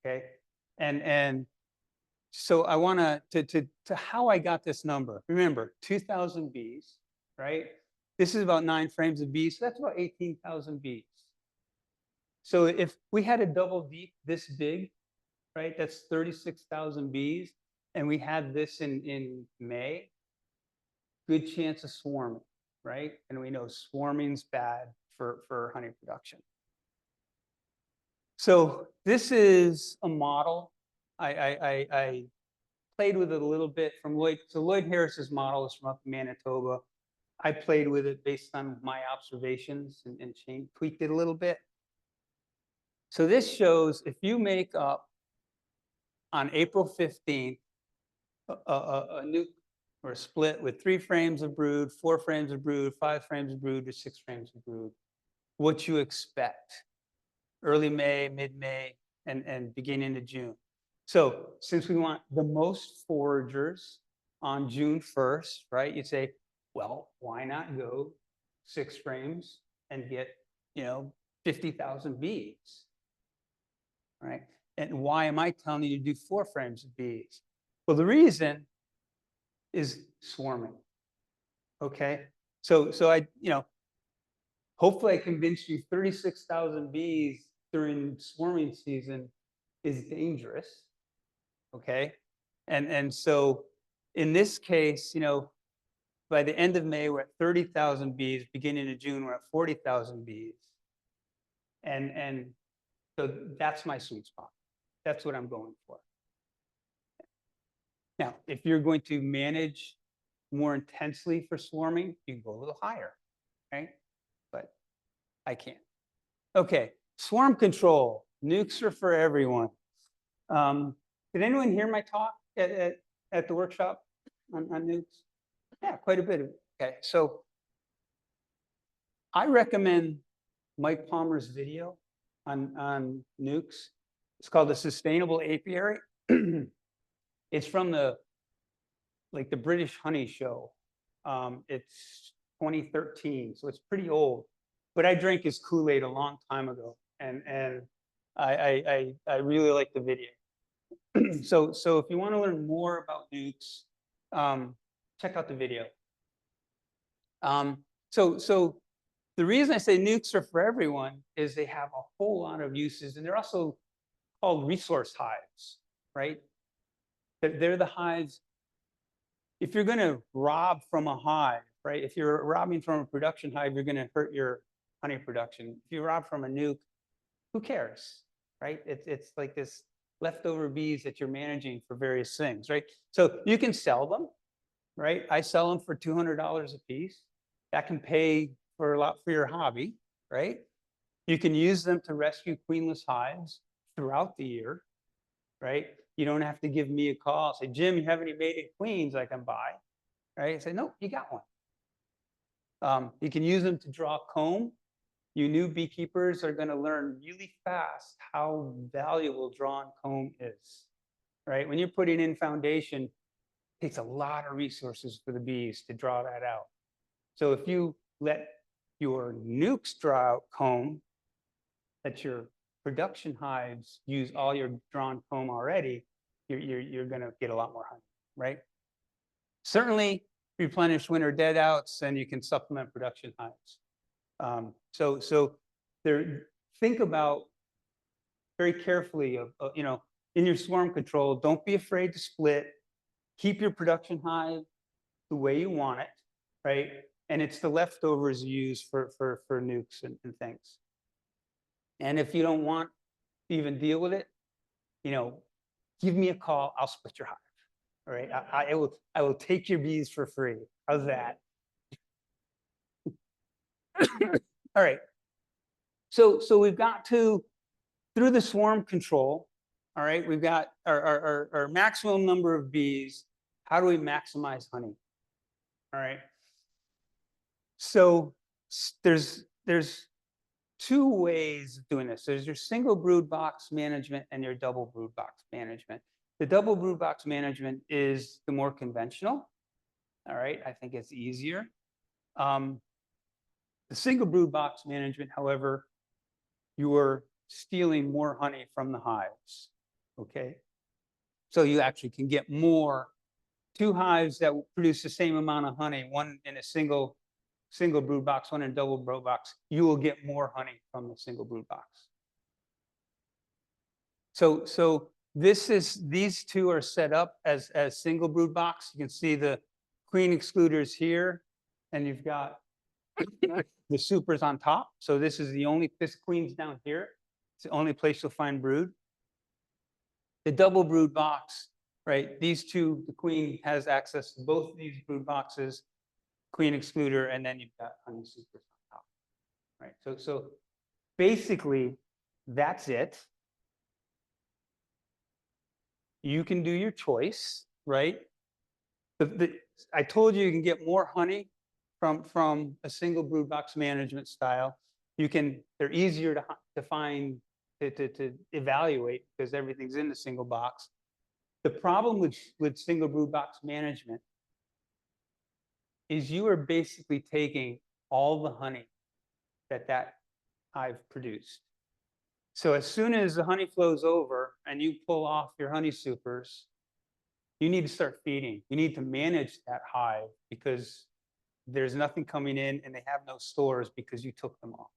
Okay. And so I want to how I got this number. Remember, 2,000 bees, right? This is about 9 frames of bees. So that's about 18,000 bees. So if we had a double deep this big, right, that's 36,000 bees, and we had this in May, good chance of swarming, right? And we know swarming's bad for honey production. So this is a model. I played with it a little bit from Lloyd. So Lloyd Harris's model is from up in Manitoba. I played with it based on my observations and tweaked it a little bit. So this shows if you make up on April 15th a nuke or a split with 3 frames of brood, 4 frames of brood, 5 frames of brood, or 6 frames of brood, what you expect early May, mid-May, and beginning of June. So since we want the most foragers on June 1st, right, you say, well, why not go 6 frames and get, 50,000 bees, right? And why am I telling you to do 4 frames of bees? Well, the reason is swarming, okay? So I, hopefully I convinced you 36,000 bees during swarming season is dangerous, okay? And so in this case, by the end of May, we're at 30,000 bees. Beginning of June, we're at 40,000 bees. And so that's my sweet spot. That's what I'm going for. Now, if you're going to manage more intensely for swarming, you can go a little higher, right? But I can't. Okay, swarm control. Nukes are for everyone. Did anyone hear my talk at the workshop on nukes? Yeah, quite a bit of it. Okay, so I recommend Mike Palmer's video on nukes. It's called The Sustainable Apiary. It's from the British Honey Show. It's 2013, so it's pretty old. But I drank his Kool-Aid a long time ago, and I really like the video. So if you want to learn more about nukes, check out the video. So the reason I say nukes are for everyone is they have a whole lot of uses, and they're also called resource hives. right? They're the hives. If you're going to rob from a hive, right? If you're robbing from a production hive, you're going to hurt your honey production. If you rob from a nuke, who cares, right? It's like this leftover bees that you're managing for various things, right? So you can sell them, right? I sell them for $200 a piece. That can pay for a lot for your hobby, right? You can use them to rescue queenless hives throughout the year, right? You don't have to give me a call, say, Jim, you have any mated queens I can buy, right? I say, no, you got one. You can use them to draw comb. You new beekeepers are going to learn really fast how valuable drawn comb is, right? When you're putting in foundation, it takes a lot of resources for the bees to draw that out. So if you let your nukes draw out comb, that your production hives use all your drawn comb already, you're going to get a lot more honey, right? Certainly replenish winter deadouts, and you can supplement production hives. So there, think about very carefully of, in your swarm control, don't be afraid to split. Keep your production hive the way you want it, right? And it's the leftovers you use for nukes and things. And if you don't want to even deal with it, give me a call. I'll split your hive. All right. I will take your bees for free. How's that? All right. So we've got to, through the swarm control, all right, we've got our maximum number of bees. How do we maximize honey? All right. So there's two ways of doing this. There's your single brood box management and your double brood box management. The double brood box management is the more conventional. All right, I think it's easier. The single brood box management, however, you are stealing more honey from the hives. Okay, so you actually can get more. Two hives that produce the same amount of honey, one in a single brood box, one in a double brood box, you will get more honey from the single brood box. So these two are set up as single brood box. You can see the queen excluders here, and you've got the supers on top. So this queen's down here. It's the only place you'll find brood. The double brood box, right? These two, the queen has access to both of these brood boxes, queen excluder, and then you've got honey supers on top, right? So basically, that's it. You can do your choice, right? I told you can get more honey from a single brood box management style. They're easier to find, to evaluate because everything's in the single box. The problem with single brood box management is you are basically taking all the honey that hive produced. So as soon as the honey flows over and you pull off your honey supers, you need to start feeding. You need to manage that hive because there's nothing coming in and they have no stores because you took them all.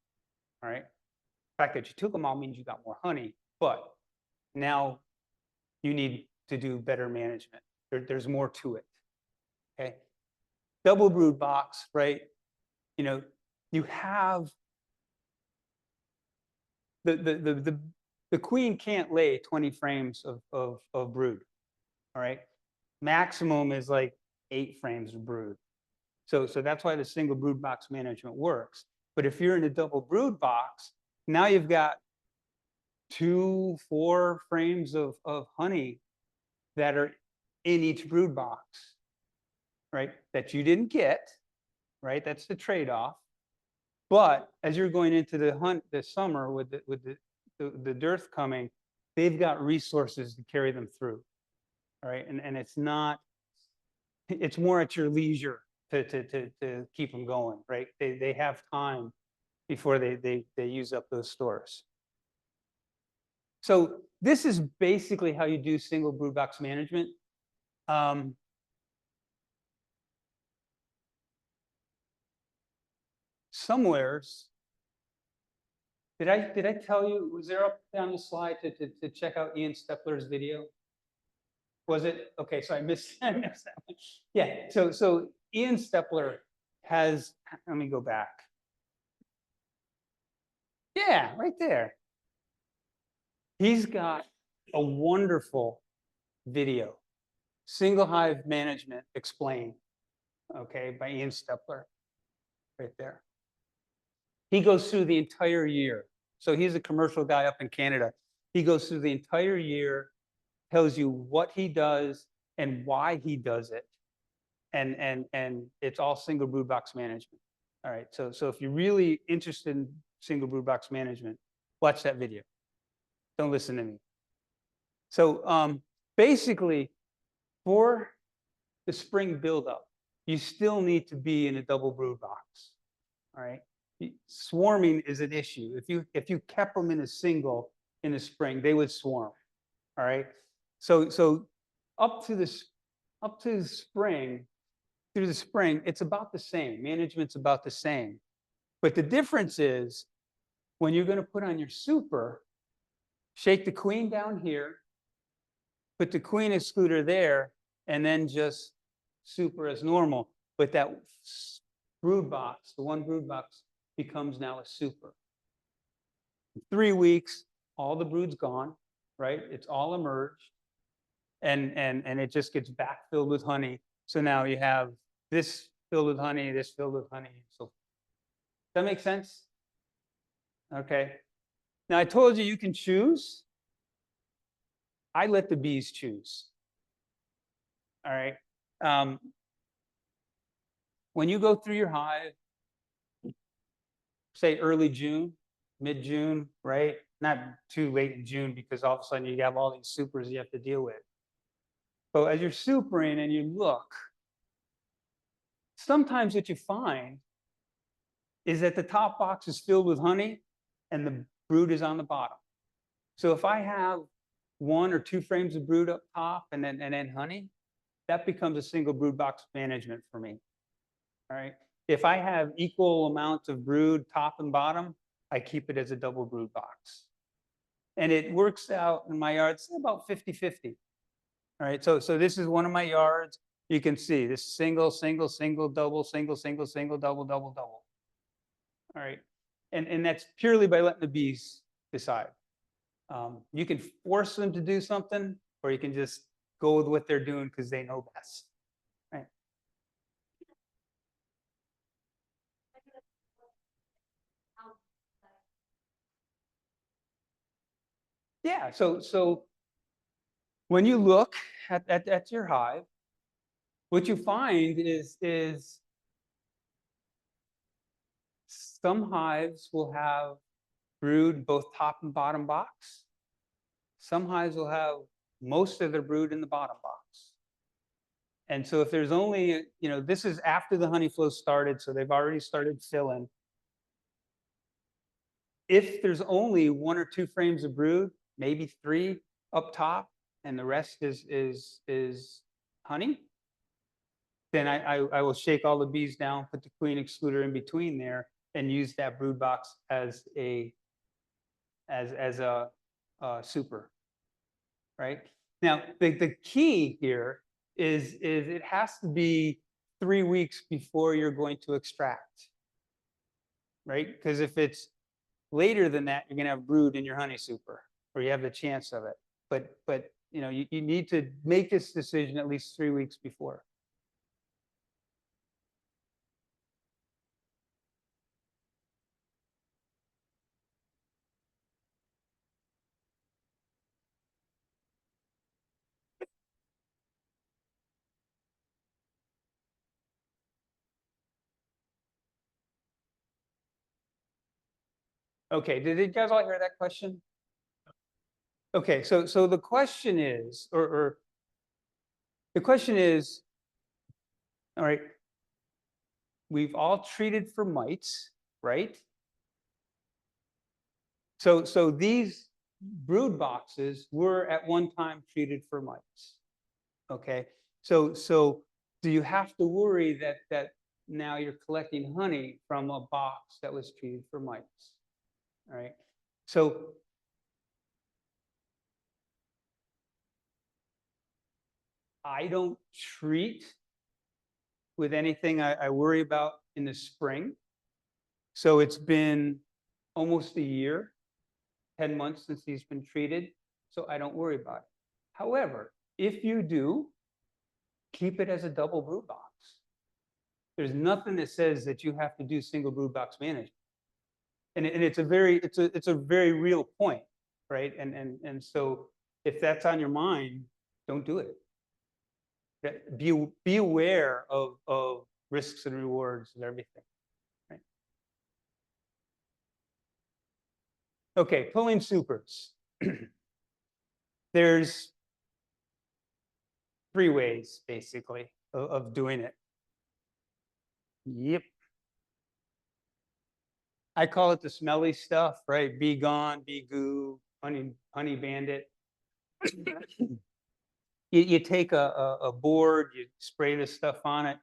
All right. The fact that you took them all means you got more honey, but now you need to do better management. There's more to it. Okay. Double brood box, right? You have the queen can't lay 20 frames of brood. All right. Maximum is like 8 frames of brood. So that's why the single brood box management works. But if you're in a double brood box, now you've got 2-4 frames of honey that are in each brood box, right? That you didn't get, right? That's the trade-off. But as you're going into the summer with the dearth coming, they've got resources to carry them through. All right. And it's more at your leisure to keep them going, right? They have time before they use up those stores. So this is basically how you do single brood box management. Somewheres, did I tell you, was there up on the slide to check out Ian Stepler's video? Was it? Okay, so I missed, I missed that one. Yeah, so Ian Stepler has, let me go back. Yeah, right there. He's got a wonderful video, Single Hive Management Explained, okay, by Ian Stepler, right there. He goes through the entire year. So he's a commercial guy up in Canada. He goes through the entire year, tells you what he does and why he does it. And it's all single brood box management. All right. So if you're really interested in single brood box management, watch that video. Don't listen to me. So basically, for the spring buildup, you still need to be in a double brood box. All right. Swarming is an issue. If you kept them in a single in the spring, they would swarm. All right. So up to the spring, through the spring, it's about the same. Management's about the same. But the difference is when you're going to put on your super, shake the queen down here, put the queen excluder there, and then just super as normal. But that brood box, the one brood box, becomes now a super. In 3 weeks, all the brood's gone, right? It's all emerged. And it just gets backfilled with honey. So now you have this filled with honey, this filled with honey. So does that make sense? Okay. Now I told you can choose. I let the bees choose. All right. When you go through your hive, say early June, mid-June, right? Not too late in June because all of a sudden you have all these supers you have to deal with. But as you're supering and you look, sometimes what you find is that the top box is filled with honey and the brood is on the bottom. So if I have 1 or 2 frames of brood up top and then honey, that becomes a single brood box management for me. All right. If I have equal amounts of brood top and bottom, I keep it as a double brood box. And it works out in my yard, it's about 50-50. All right. So this is one of my yards. You can see this single, single, single, double, single, single, single, double, double, double. All right. And that's purely by letting the bees decide. You can force them to do something, or you can just go with what they're doing because they know best. Right. Yeah. So when you look at your hive, what you find is some hives will have brood both top and bottom box. Some hives will have most of their brood in the bottom box. And so if there's only, this is after the honey flow started, so they've already started filling. If there's only 1 or 2 frames of brood, maybe 3 up top, and the rest is honey, then I will shake all the bees down, put the queen excluder in between there, and use that brood box as a super. Right now, the key here is it has to be 3 weeks before you're going to extract. Right, because if it's later than that, you're going to have brood in your honey super, or you have the chance of it. But you need to make this decision at least 3 weeks before. Okay, did you guys all hear that question? Okay, so the question is, or the question is, all right, we've all treated for mites, right? So these brood boxes were at one time treated for mites. Okay, so do you have to worry that now you're collecting honey from a box that was treated for mites? All right, so I don't treat with anything I worry about in the spring. So it's been almost a year, 10 months since he's been treated, so I don't worry about it. However, if you do, keep it as a double brood box. There's nothing that says that you have to do single brood box management. And it's a very real point, right? And so if that's on your mind, don't do it. Be aware of risks and rewards and everything. Right? Okay, pulling supers. There's 3 ways basically of doing it. Yep. I call it the smelly stuff, right? Bee gone, bee goo, honey bandit. You take a board, you spray this stuff on it,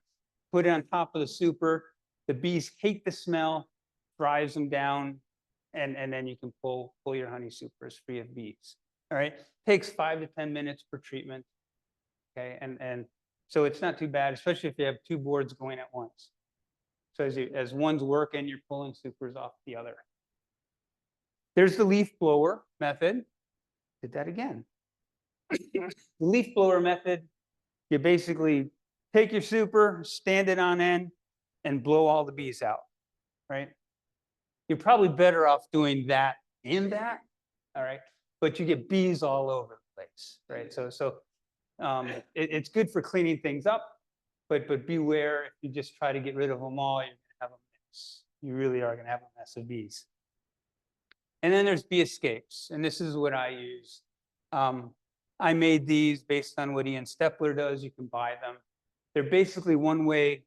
put it on top of the super. The bees hate the smell, drives them down, and then you can pull your honey supers free of bees. All right, takes 5 to 10 minutes per treatment. Okay, and so it's not too bad, especially if you have 2 boards going at once. So as one's working, you're pulling supers off the other. There's the leaf blower method. Did that again. The leaf blower method, you basically take your super, stand it on end, and blow all the bees out, right? You're probably better off doing that and that, all right? But you get bees all over the place, right? So it's good for cleaning things up, but beware if you just try to get rid of them all, you're gonna have a mess. You really are gonna have a mess of bees. And then there's bee escapes, and this is what I use. I made these based on what Ian Stepler does. You can buy them. They're basically one-way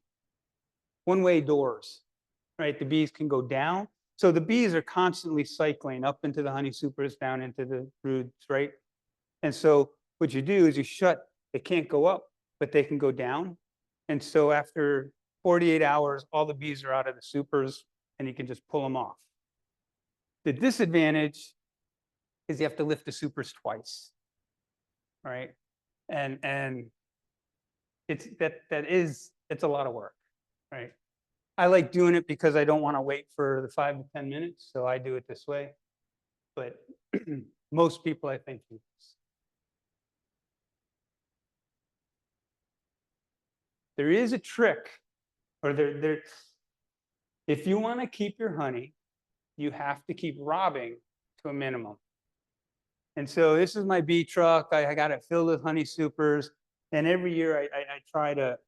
doors, right? The bees can go down. So the bees are constantly cycling up into the honey supers, down into the broods, right? And so what you do is you shut, they can't go up, but they can go down. And so after 48 hours, all the bees are out of the supers and you can just pull them off. The disadvantage is you have to lift the supers twice, right? And it's a lot of work, right? I like doing it because I don't want to wait for the 5 to 10 minutes, so I do it this way. But most people, I think, do this. There is a trick, or if you want to keep your honey, you have to keep robbing to a minimum. And so this is my bee truck. I got it filled with honey supers. And every year I try to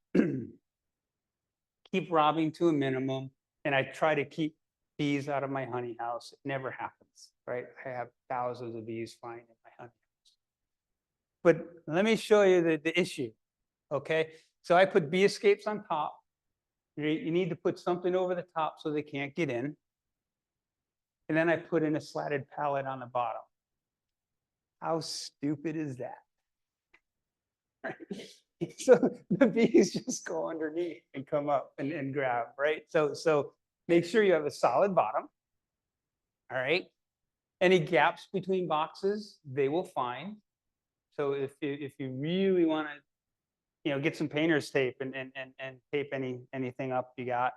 keep robbing to a minimum. And I try to keep bees out of my honey house. It never happens, right? I have thousands of bees flying in my honey house. But let me show you the issue, okay? So I put bee escapes on top. You need to put something over the top so they can't get in. And then I put in a slatted pallet on the bottom. How stupid is that? So the bees just go underneath and come up and grab, right? So make sure you have a solid bottom, all right? Any gaps between boxes, they will find. So if you really want to, get some painter's tape and tape anything up you got,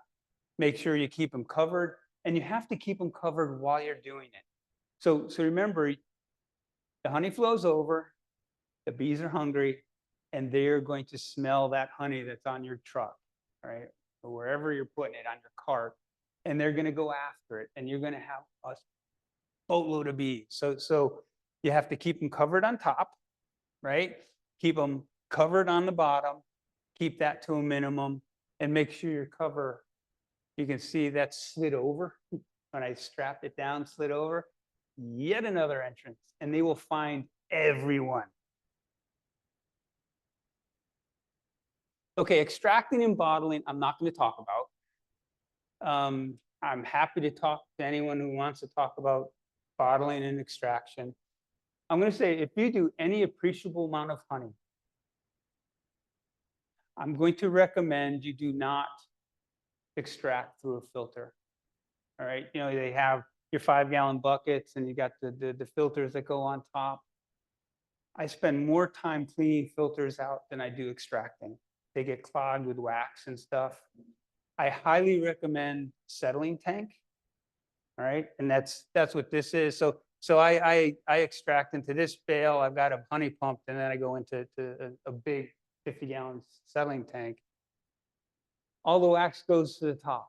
make sure you keep them covered, and you have to keep them covered while you're doing it. So remember, the honey flows over, the bees are hungry, and they're going to smell that honey that's on your truck, right? Or wherever you're putting it on your cart, and they're going to go after it, and you're going to have a boatload of bees. So you have to keep them covered on top, right? Keep them covered on the bottom, keep that to a minimum, and make sure your cover, you can see that slid over. When I strapped it down, slid over, yet another entrance, and they will find everyone. Okay, extracting and bottling, I'm not going to talk about. I'm happy to talk to anyone who wants to talk about bottling and extraction. I'm going to say, if you do any appreciable amount of honey, I'm going to recommend you do not extract through a filter. All right, they have your 5-gallon buckets and you got the filters that go on top. I spend more time cleaning filters out than I do extracting. They get clogged with wax and stuff. I highly recommend settling tank. All right, and that's what this is. So I extract into this bale. I've got a honey pump, and then I go into a big 50-gallon settling tank. All the wax goes to the top,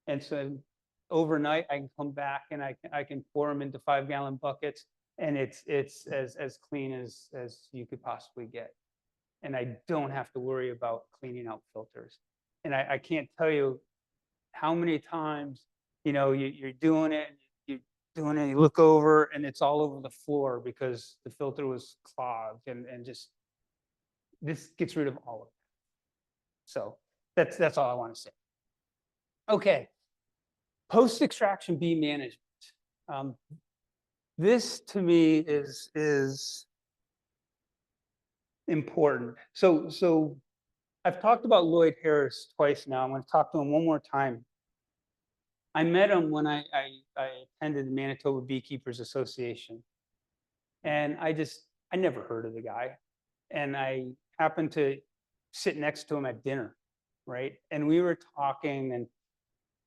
and so overnight I can come back and I can pour them into 5-gallon buckets, and it's as clean as you could possibly get, and I don't have to worry about cleaning out filters. And I can't tell you how many times, you know, you're doing it, you look over and it's all over the floor because the filter was clogged, and just this gets rid of all of it. So that's all I want to say. Okay, post-extraction bee management. This to me is important. So I've talked about Lloyd Harris twice now. I'm going to talk to him one more time. I met him when I attended the Manitoba Beekeepers Association. And I never heard of the guy. And I happened to sit next to him at dinner, right? And we were talking,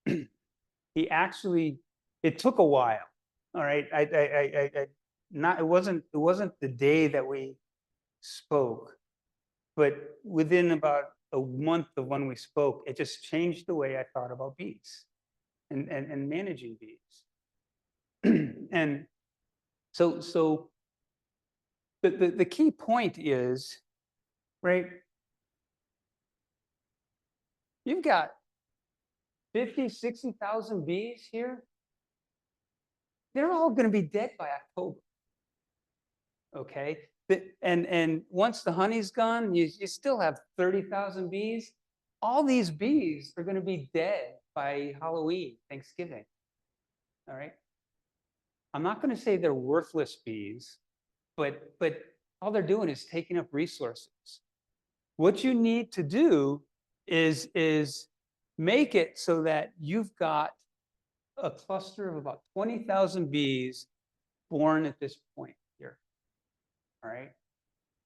and it took a while. All right. It wasn't the day that we spoke, but within about a month of when we spoke, it just changed the way I thought about bees and managing bees. And so the key point is, right, you've got 50, 60,000 bees here. They're all going to be dead by October. Okay. And once the honey's gone, you still have 30,000 bees. All these bees are going to be dead by Halloween, Thanksgiving. All right. I'm not going to say they're worthless bees, but all they're doing is taking up resources. What you need to do is make it so that you've got a cluster of about 20,000 bees born at this point here. All right.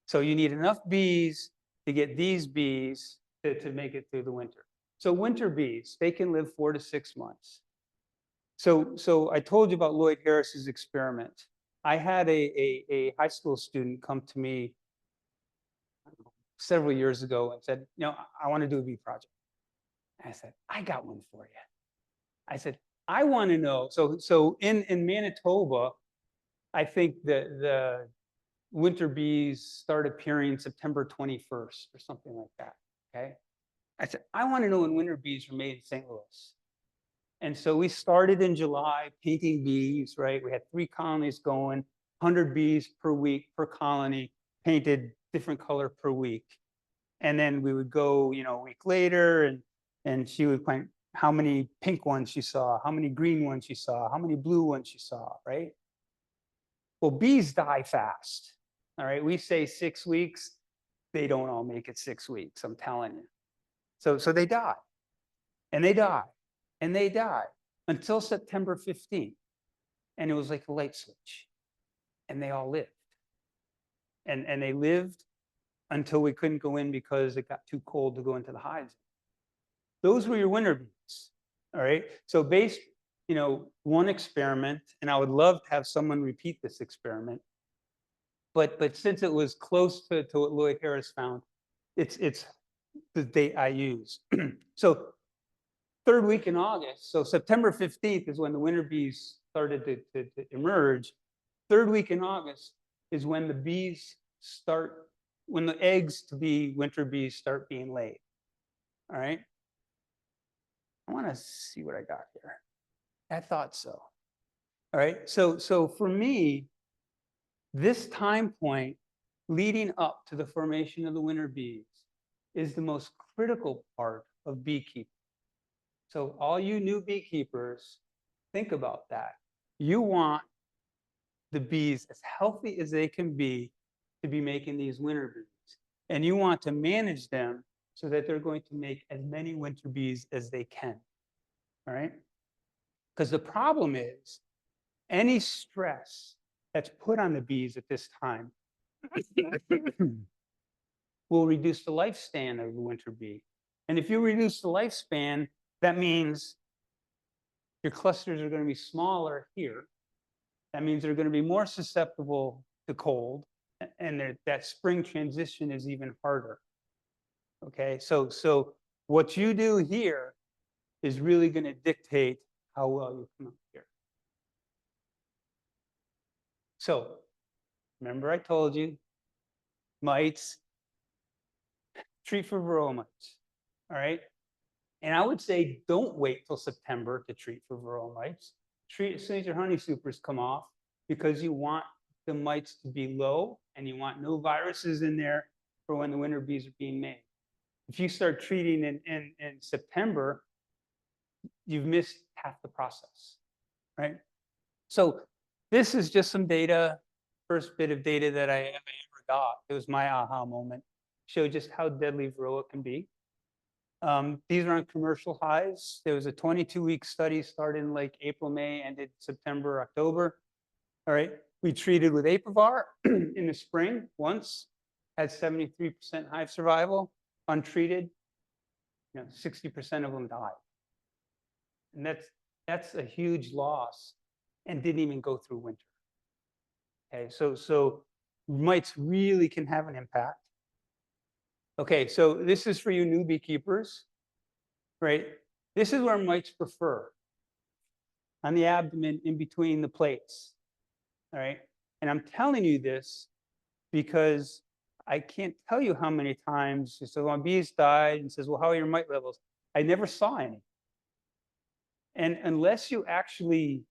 So you need enough bees to get these bees to make it through the winter. So winter bees, they can live 4 to 6 months. So I told you about Lloyd Harris's experiment. I had a high school student come to me several years ago and said, you know, I want to do a bee project. And I said, I got one for you. I said, I want to know. So in Manitoba, I think the winter bees start appearing September 21st or something like that. Okay. I said, I want to know when winter bees were made in St. Louis. And so we started in July painting bees, right? We had 3 colonies going, 100 bees per week per colony, painted different color per week. And then we would go, you know, a week later, and she would point how many pink ones she saw, how many green ones she saw, how many blue ones she saw, right? Well, bees die fast. All right. We say 6 weeks. They don't all make it 6 weeks, I'm telling you. So they die, and they die, and they die until September 15th. And it was like a light switch. And they all lived. And they lived until we couldn't go in because it got too cold to go into the hives. Those were your winter bees. All right. So based, you know, one experiment, and I would love to have someone repeat this experiment. But since it was close to what Lloyd Harris found, it's the date I use. So 3rd week in August, so September 15th is when the winter bees started to emerge. 3rd week in August is when the bees start, when the eggs to be winter bees start being laid. All right. I want to see what I got here. I thought so. All right. So for me, this time point leading up to the formation of the winter bees is the most critical part of beekeeping. So all you new beekeepers, think about that. You want the bees as healthy as they can be to be making these winter bees. And you want to manage them so that they're going to make as many winter bees as they can. All right? Because the problem is any stress that's put on the bees at this time will reduce the lifespan of the winter bee. And if you reduce the lifespan, that means your clusters are going to be smaller here. That means they're going to be more susceptible to cold, and that spring transition is even harder. Okay, so what you do here is really going to dictate how well you come out here. So remember I told you, mites, treat for varroa mites, all right? And I would say don't wait till September to treat for varroa mites. Treat as soon as your honey supers come off, because you want the mites to be low and you want no viruses in there for when the winter bees are being made. If you start treating in September, you've missed half the process, right? So this is just some data, first bit of data that I ever got. It was my aha moment. Showed just how deadly varroa can be. These are on commercial hives. There was a 22-week study started in like April, May, ended September, October. All right, we treated with Apivar in the spring once, had 73% hive survival. Untreated, 60% of them died. And that's a huge loss, and didn't even go through winter. Okay, so mites really can have an impact. Okay, so this is for you new beekeepers, right? This is where mites prefer, on the abdomen in between the plates, all right? And I'm telling you this because I can't tell you how many times, so my bees died and says, well, how are your mite levels? I never saw any. And unless you actually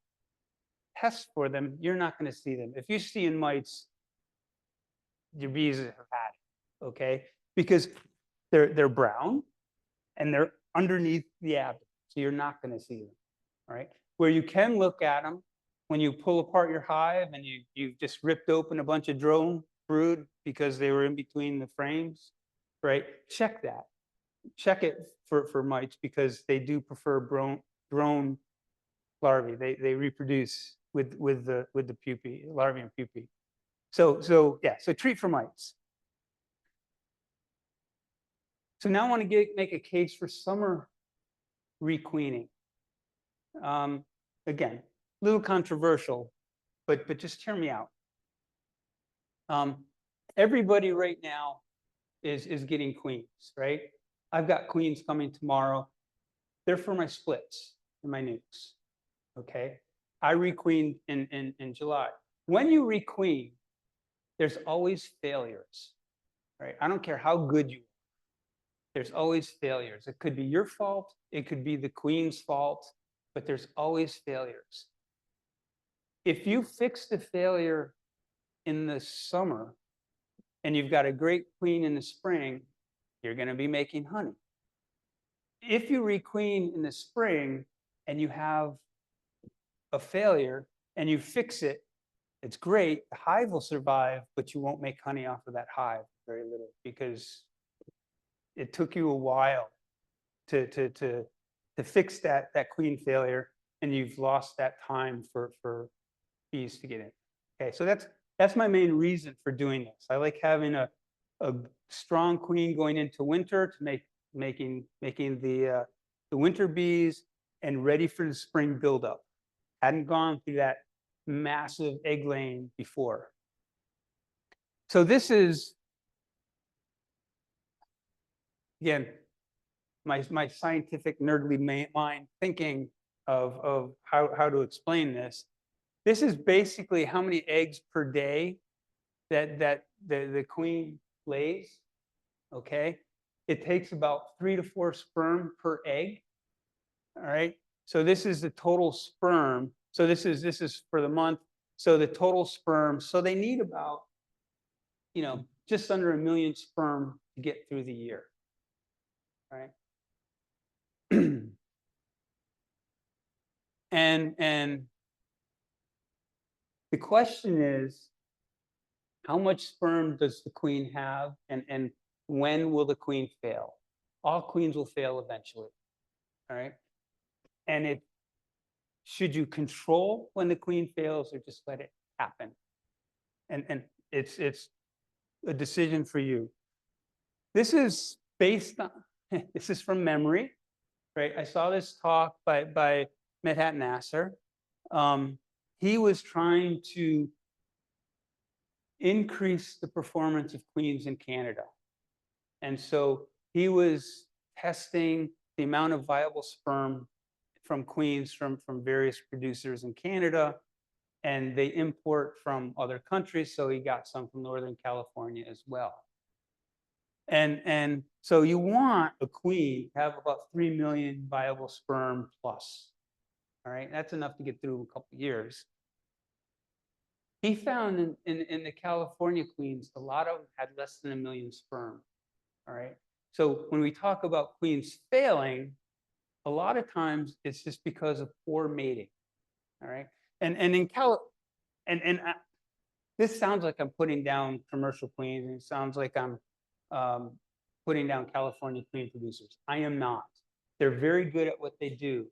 test for them, you're not going to see them. If you see in mites, your bees have had it, okay? Because they're brown and they're underneath the abdomen, so you're not going to see them, all right? Where you can look at them, when you pull apart your hive and you've just ripped open a bunch of drone brood because they were in between the frames, right? Check that. Check it for mites, because they do prefer drone larvae. They reproduce with the pupae, larvae and pupae. So yeah, so treat for mites. So now I want to make a case for summer requeening. Again, a little controversial, but just hear me out. Everybody right now is getting queens, right? I've got queens coming tomorrow. They're for my splits and my nukes, okay? I requeened in July. When you requeen, there's always failures, right? I don't care how good you are. There's always failures. It could be your fault. It could be the queen's fault, but there's always failures. If you fix the failure in the summer and you've got a great queen in the spring, you're going to be making honey. If you requeen in the spring and you have a failure and you fix it, it's great. The hive will survive, but you won't make honey off of that hive, very little, because it took you a while to fix that queen failure, and you've lost that time for bees to get in. Okay, so that's my main reason for doing this. I like having a strong queen going into winter to making the winter bees and ready for the spring buildup. Hadn't gone through that massive egg laying before. So this is, again, my scientific nerdly mind thinking of how to explain this. This is basically how many eggs per day that the queen lays, okay? It takes about 3 to 4 sperm per egg, all right? So this is the total sperm. So this is for the month. So the total sperm, so they need about, just under 1 million sperm to get through the year, right? And the question is, how much sperm does the queen have, and when will the queen fail? All queens will fail eventually, all right? And should you control when the queen fails, or just let it happen? And it's a decision for you. This is based on, this is from memory, right? I saw this talk by Medhat Nasser. He was trying to increase the performance of queens in Canada. And so he was testing the amount of viable sperm from queens from various producers in Canada, and they import from other countries. So he got some from Northern California as well. And so you want a queen to have about 3 million viable sperm plus. All right, that's enough to get through a couple of years. He found in the California queens, a lot of them had less than 1 million sperm. All right. So when we talk about queens failing, a lot of times it's just because of poor mating. All right. And in this sounds like I'm putting down commercial queens, and it sounds like I'm putting down California queen producers. I am not. They're very good at what they do,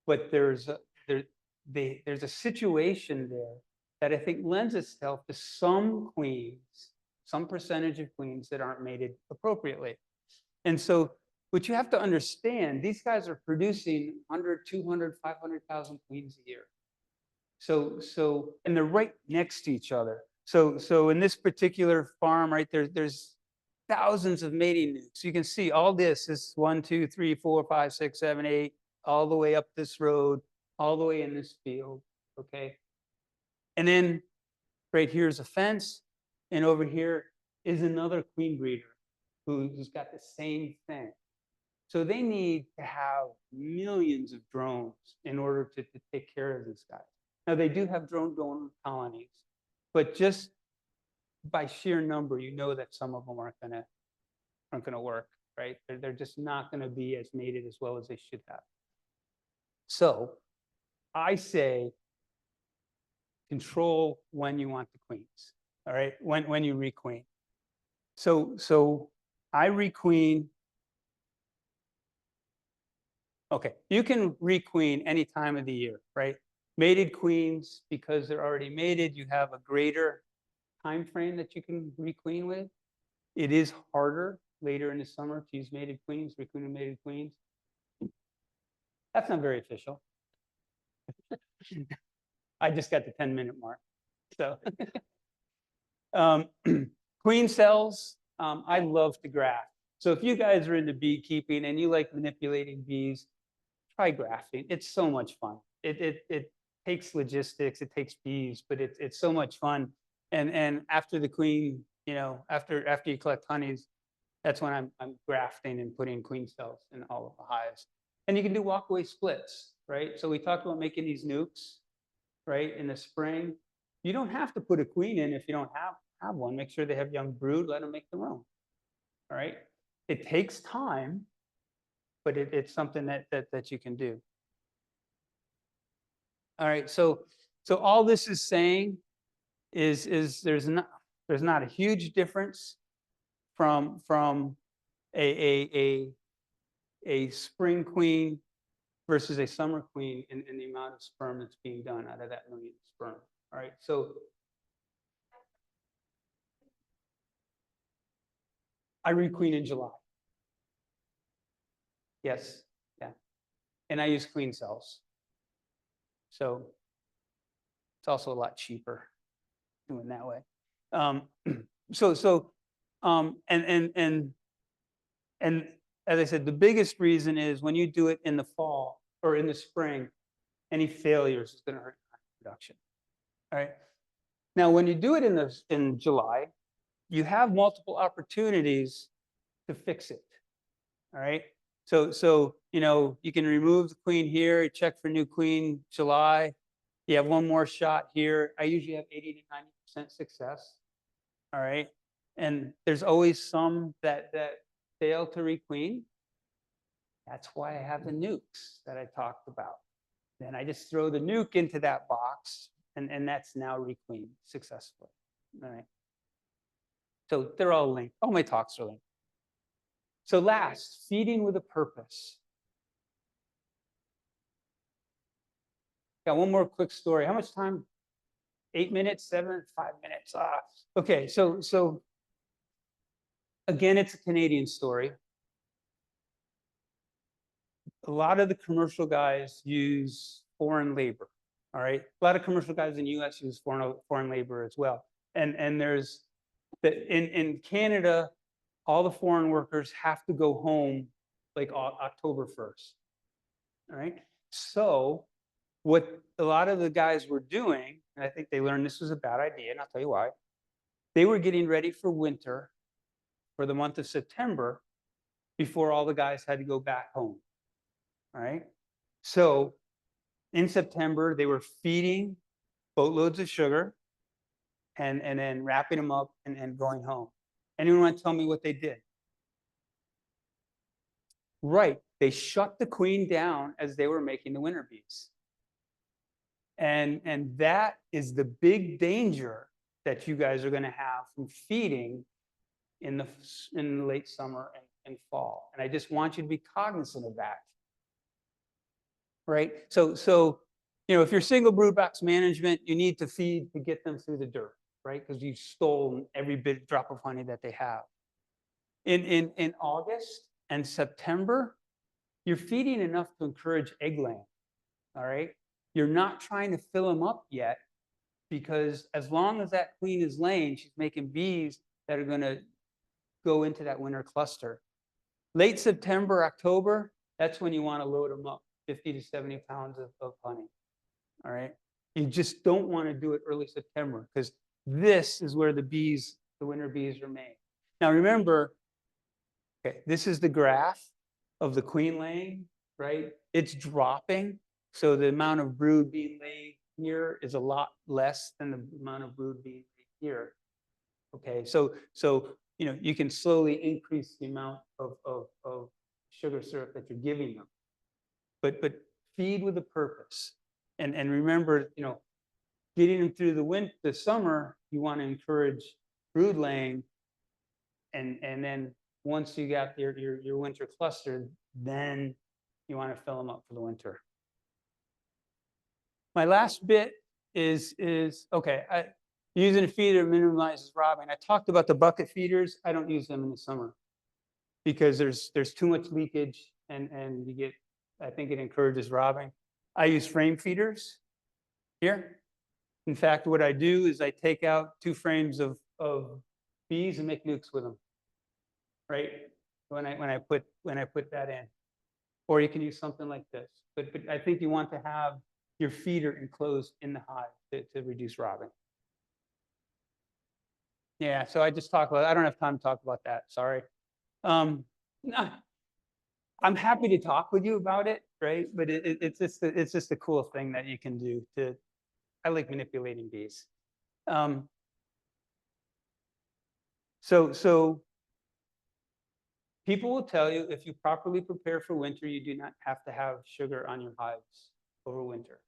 but there's a situation there that I think lends itself to some queens, some percentage of queens that aren't mated appropriately. And so what you have to understand, these guys are producing 100, 200, 500,000 queens a year. So, and they're right next to each other. So in this particular farm, right, there's thousands of mating nukes. You can see all this is 1, 2, 3, 4, 5, 6, 7, 8, all the way up this road, all the way in this field, okay? And then right here is a fence, and over here is another queen breeder who's got the same thing. So they need to have millions of drones in order to take care of these guys. Now they do have drone donor colonies, but just by sheer number, you know that some of them aren't gonna work, right? They're just not gonna be as mated as well as they should have. So I say control when you want the queens, all right? When you requeen. So I requeen. Okay, you can requeen any time of the year, right? Mated queens, because they're already mated, you have a greater time frame that you can requeen with. It is harder later in the summer to use mated queens, requeen mated queens. That's not very official. I just got the 10-minute mark. So queen cells, I love to graft. So if you guys are into beekeeping and you like manipulating bees, try grafting. It's so much fun. It takes logistics, it takes bees, but it's so much fun. And after the queen, you know, after you collect honeys, that's when I'm grafting and putting queen cells in all of the hives. And you can do walkaway splits, right? So we talked about making these nukes, right, in the spring. You don't have to put a queen in if you don't have one. Make sure they have young brood, let them make their own. All right. It takes time, but it's something that you can do. All right. So all this is saying is there's not a huge difference from a spring queen versus a summer queen in the amount of sperm that's being done out of that 1 million sperm. All right. So I requeen in July. Yes. Yeah. And I use queen cells. So it's also a lot cheaper doing that way. And as I said, the biggest reason is when you do it in the fall or in the spring, any failures is going to hurt production. All right. Now, when you do it in July, you have multiple opportunities to fix it. All right. So you know, you can remove the queen here, check for new queen July. You have one more shot here. I usually have 80 to 90% success. All right. And there's always some that fail to requeen. That's why I have the nukes that I talked about. Then I just throw the nuke into that box, and that's now requeened successfully. All right. So they're all linked. All my talks are linked. So last, feeding with a purpose. Got one more quick story. How much time? 8 minutes, 7, 5 minutes. Okay, so again, it's a Canadian story. A lot of the commercial guys use foreign labor. All right, a lot of commercial guys in the U.S. use foreign labor as well. And there's in Canada, all the foreign workers have to go home like October 1st. All right. So what a lot of the guys were doing, and I think they learned this was a bad idea, and I'll tell you why. They were getting ready for winter for the month of September before all the guys had to go back home. All right. So in September, they were feeding boatloads of sugar and then wrapping them up and going home. Anyone want to tell me what they did? Right. They shut the queen down as they were making the winter bees. And that is the big danger that you guys are going to have from feeding in the late summer and fall. And I just want you to be cognizant of that. Right? So if you're single brood box management, you need to feed to get them through the dirt, right? Because you stole every bit drop of honey that they have. In August and September, you're feeding enough to encourage egg laying. All right. You're not trying to fill them up yet, because as long as that queen is laying, she's making bees that are going to go into that winter cluster. Late September, October, that's when you want to load them up, 50 to 70 pounds of honey. All right. You just don't want to do it early September, because this is where the winter bees are made. Now remember, okay, this is the graph of the queen laying, right? It's dropping. So the amount of brood being laid here is a lot less than the amount of brood being laid here. Okay, so you can slowly increase the amount of sugar syrup that you're giving them, but feed with a purpose. And remember, getting them through the summer, you want to encourage brood laying, and then once you got your winter cluster, then you want to fill them up for the winter. My last bit is okay. Using a feeder minimizes robbing. I talked about the bucket feeders. I don't use them in the summer because there's too much leakage, and I think it encourages robbing. I use frame feeders here. In fact, what I do is I take out 2 frames of bees and make nukes with them. Right? When I put that in, or you can use something like this. But I think you want to have your feeder enclosed in the hive to reduce robbing. Yeah, so I just talked about, I don't have time to talk about that, sorry. I'm happy to talk with you about it, right? But it's just a cool thing that you can do I like manipulating bees. So people will tell you, if you properly prepare for winter, you do not have to have sugar on your hives over winter.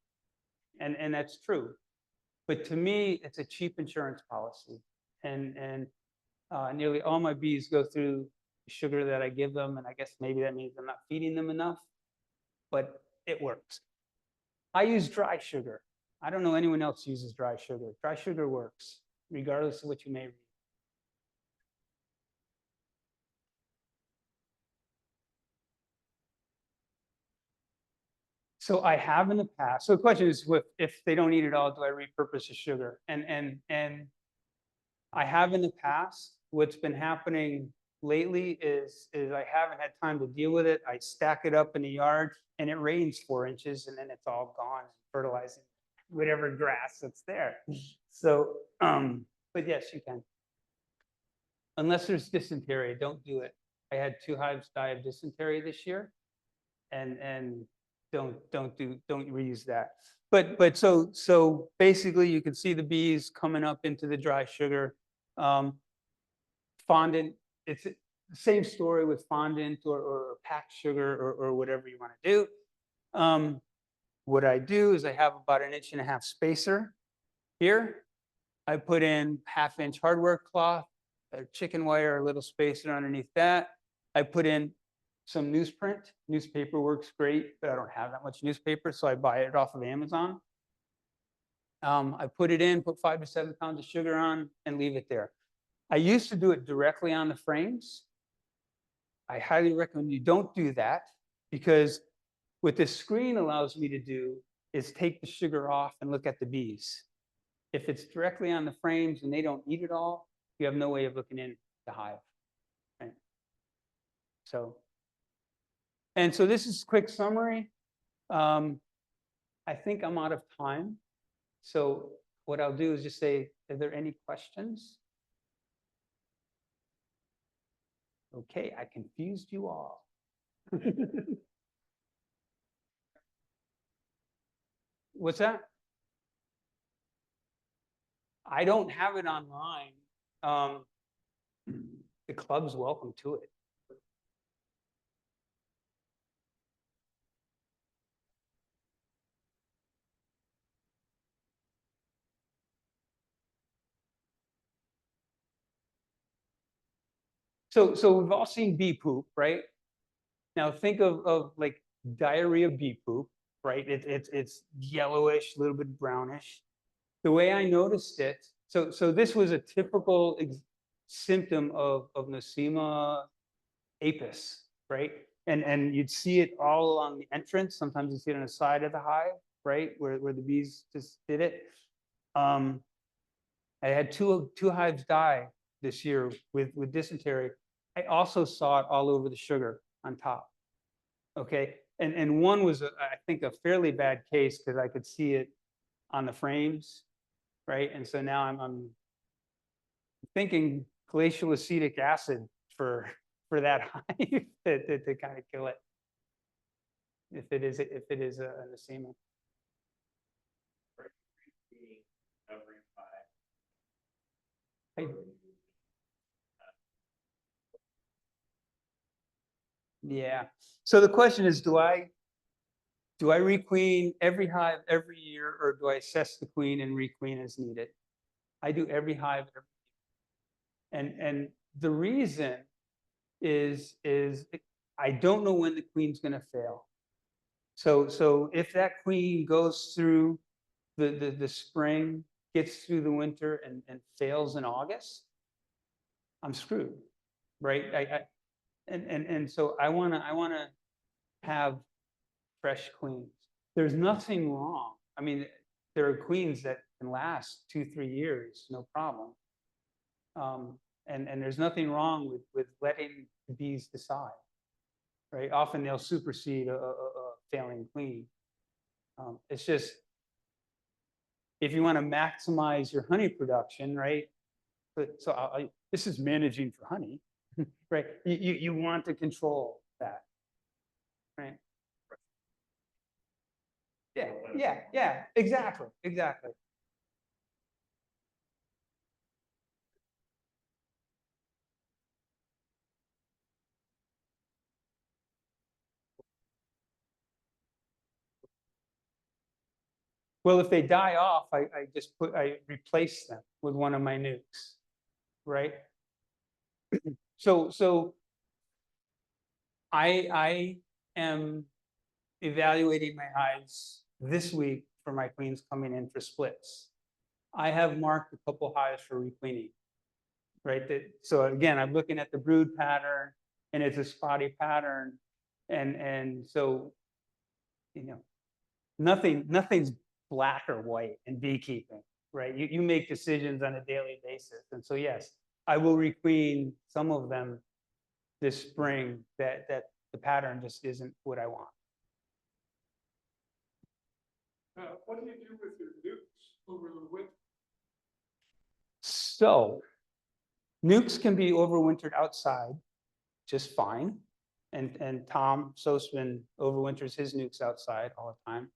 And that's true. But to me, it's a cheap insurance policy. And nearly all my bees go through sugar that I give them. And I guess maybe that means I'm not feeding them enough, but it works. I use dry sugar. I don't know anyone else uses dry sugar. Dry sugar works, regardless of what you may read. So I have in the past. So the question is, if they don't eat it all, do I repurpose the sugar? And I have in the past. What's been happening lately is I haven't had time to deal with it. I stack it up in the yard, and it rains 4 inches, and then it's all gone, fertilizing whatever grass that's there. So, but yes, you can. Unless there's dysentery, don't do it. I had 2 hives die of dysentery this year, and don't reuse that. But so basically, you can see the bees coming up into the dry sugar. Fondant, it's the same story with fondant or packed sugar or whatever you want to do. What I do is I have about 1.5 inch spacer here. I put in 1/2 inch hardware cloth, a chicken wire, a little spacer underneath that. I put in some newsprint. Newspaper works great, but I don't have that much newspaper, so I buy it off of Amazon. I put it in, put 5 to 7 pounds of sugar on and leave it there. I used to do it directly on the frames. I highly recommend you don't do that, because what this screen allows me to do is take the sugar off and look at the bees. If it's directly on the frames and they don't eat it all, you have no way of looking in the hive. Right? So this is a quick summary. I think I'm out of time. So what I'll do is just say, are there any questions? Okay, I confused you all. What's that? I don't have it online. The club's welcome to it. So we've all seen bee poop, right? Now think of like diarrhea bee poop, right? It's yellowish, a little bit brownish. The way I noticed it, so this was a typical symptom of Nosema apis, right? And you'd see it all along the entrance. Sometimes you see it on the side of the hive, right, where the bees just did it. I had two hives die this year with dysentery. I also saw it all over the sugar on top. Okay, and one was I think a fairly bad case because I could see it on the frames, right? And so now I'm thinking glacial acetic acid for that hive to kind of kill it, if it is a Nosema. Hey. Yeah. So the question is, do I requeen every hive every year, or do I assess the queen and requeen as needed? I do every hive every year. And the reason is I don't know when the queen's going to fail. So if that queen goes through the spring, gets through the winter, and fails in August, I'm screwed, right? And so I wanna have fresh queens. There's nothing wrong. I mean, there are queens that can last 2-3 years, no problem. And there's nothing wrong with letting the bees decide, right? Often they'll supersede a failing queen. It's just, if you want to maximize your honey production, right? So this is managing for honey, right? You want to control that, right? Yeah, exactly. Well, if they die off, I replace them with one of my nukes, right? So I am evaluating my hives this week for my queens coming in for splits. I have marked a couple hives for requeening, right? So again, I'm looking at the brood pattern, and it's a spotty pattern, and so, you know, nothing's black or white in beekeeping, right? You make decisions on a daily basis, and so yes, I will requeen some of them this spring that the pattern just isn't what I want. What do you do with your nukes over the winter? So nukes can be overwintered outside just fine. And Tom Sosman overwinters his nukes outside all the time.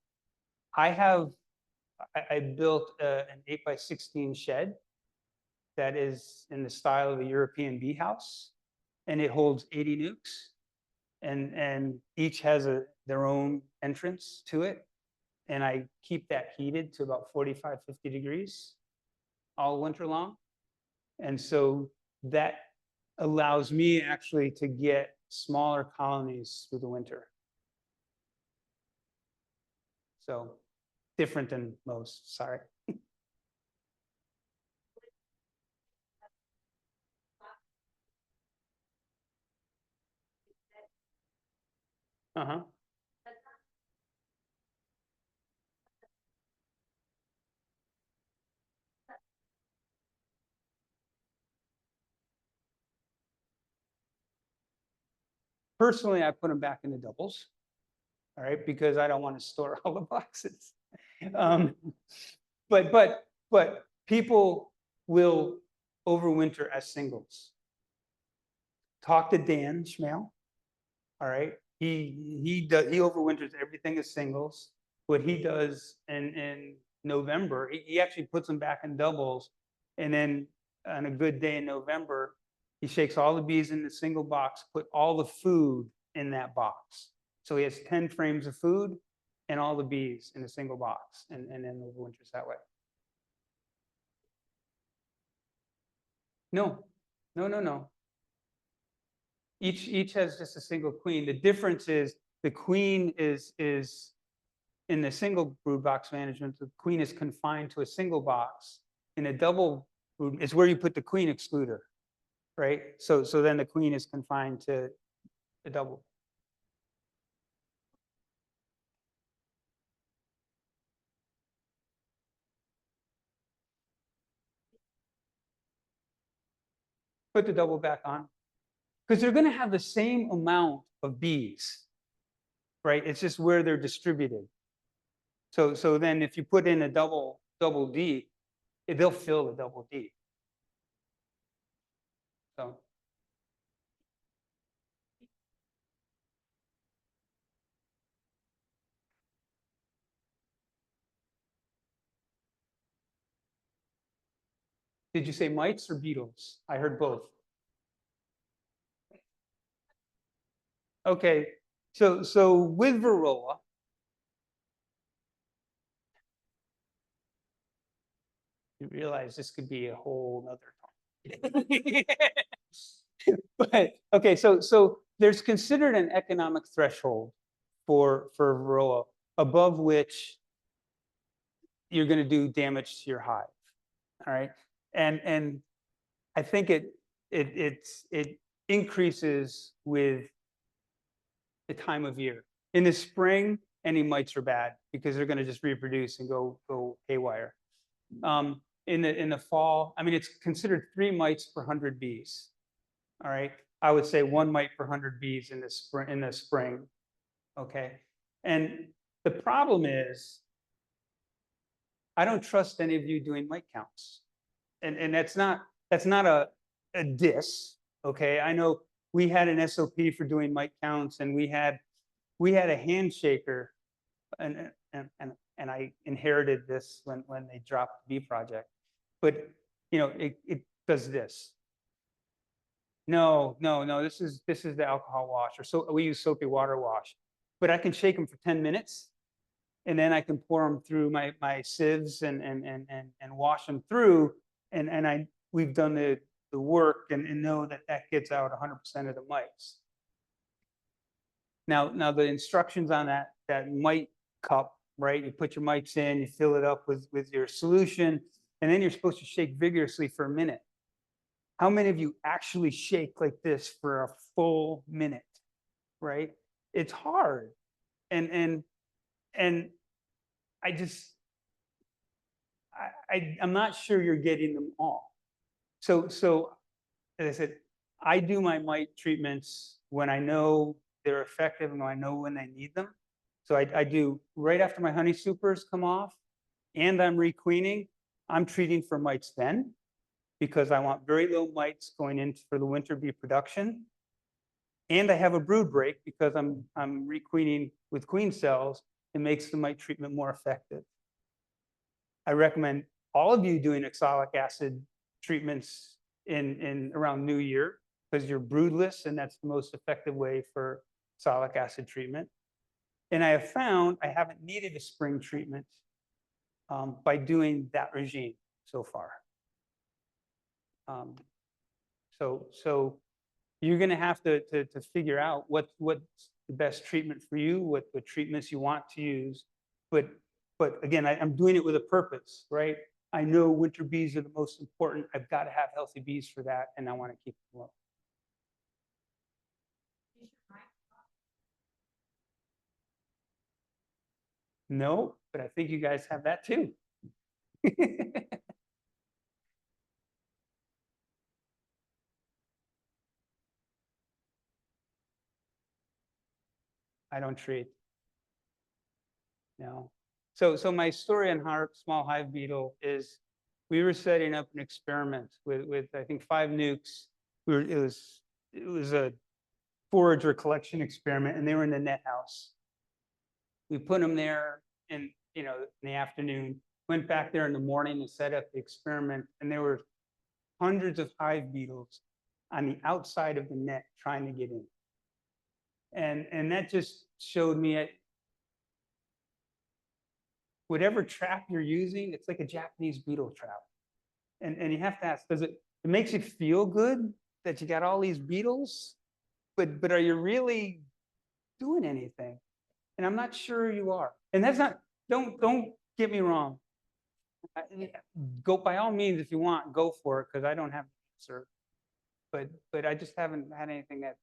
I built an 8x16 shed that is in the style of a European bee house, and it holds 80 nukes, and each has their own entrance to it. And I keep that heated to about 45, 50 degrees all winter long. And so that allows me actually to get smaller colonies through the winter. So different than most, sorry. Uh-huh. Personally, I put them back into doubles. All right, because I don't want to store all the boxes. Um, but people will overwinter as singles. Talk to Dan Schmale. All right, he overwinters everything as singles. What he does in November, he actually puts them back in doubles, and then on a good day in November, he shakes all the bees in the single box, put all the food in that box. So he has 10 frames of food and all the bees in a single box, and then overwinters that way. No, no. Each has just a single queen. The difference is the queen is in the single brood box management, the queen is confined to a single box. In a double brood, it's where you put the queen excluder, right? So then the queen is confined to a double. Put the double back on. Because they're going to have the same amount of bees, right? It's just where they're distributed. So then if you put in a double D, they'll fill the double D. So did you say mites or beetles? I heard both. Okay, so with varroa, you realize this could be a whole nother talk. But okay, so there's considered an economic threshold for varroa above which you're going to do damage to your hive. All right, and I think it increases with the time of year. In the spring, any mites are bad because they're going to just reproduce and go haywire. In the fall, I mean, it's considered 3 mites per 100 bees. All right, I would say 1 mite per 100 bees in the spring. Okay, and the problem is, I don't trust any of you doing mite counts, and that's not a diss. Okay, I know we had an SOP for doing mite counts, and we had a handshaker, and I inherited this when they dropped the bee project, but you know it does this. No, this is the alcohol wash, or so we use soapy water wash, but I can shake them for 10 minutes, and then I can pour them through my sieves and wash them through, and we've done the work and know that gets out 100% of the mites. Now the instructions on that mite cup, right? You put your mites in, you fill it up with your solution, and then you're supposed to shake vigorously for a minute. How many of you actually shake like this for a full minute, right? It's hard, and I'm not sure you're getting them all. So as I said, I do my mite treatments when I know they're effective and I know when I need them. So I do right after my honey supers come off and I'm requeening, I'm treating for mites then, because I want very low mites going in for the winter bee production. And I have a brood break because I'm requeening with queen cells. It makes the mite treatment more effective. I recommend all of you doing oxalic acid treatments in around New Year, because you're broodless, and that's the most effective way for oxalic acid treatment. And I have found I haven't needed a spring treatment by doing that regime so far. So you're going to have to figure out what's the best treatment for you, what treatments you want to use. But again, I'm doing it with a purpose, right? I know winter bees are the most important. I've got to have healthy bees for that, and I want to keep them low. No, but I think you guys have that too. I don't treat. No. So my story on small hive beetle is we were setting up an experiment with I think 5 nukes. It was a forager collection experiment, and they were in the net house. We put them there in in the afternoon, went back there in the morning and set up the experiment, and there were hundreds of hive beetles on the outside of the net trying to get in. And that just showed me whatever trap you're using, it's like a Japanese beetle trap. And you have to ask, it makes you feel good that you got all these beetles, but are you really doing anything? And I'm not sure you are. And that's not, don't get me wrong. Go by all means if you want, go for it, because I don't have an answer. But I just haven't had anything that,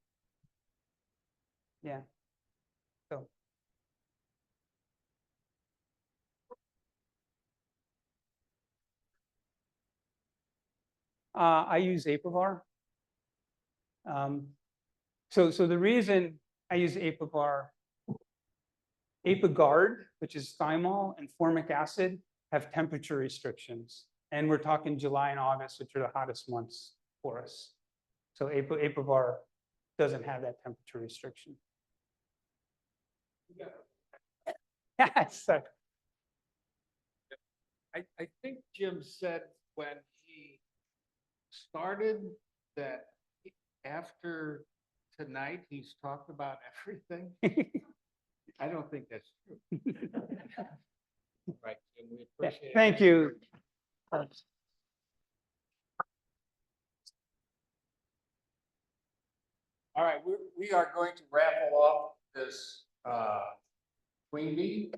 yeah. So. I use Apivar. So the reason I use Apivar, Apiguard, which is thymol and formic acid, have temperature restrictions. And we're talking July and August, which are the hottest months for us. So Apivar doesn't have that temperature restriction. So, I think Jim said when he started that after tonight, he's talked about everything. I don't think that's true. Right, Jim, we appreciate it. thank you. All right, we are going to raffle off this queen bee.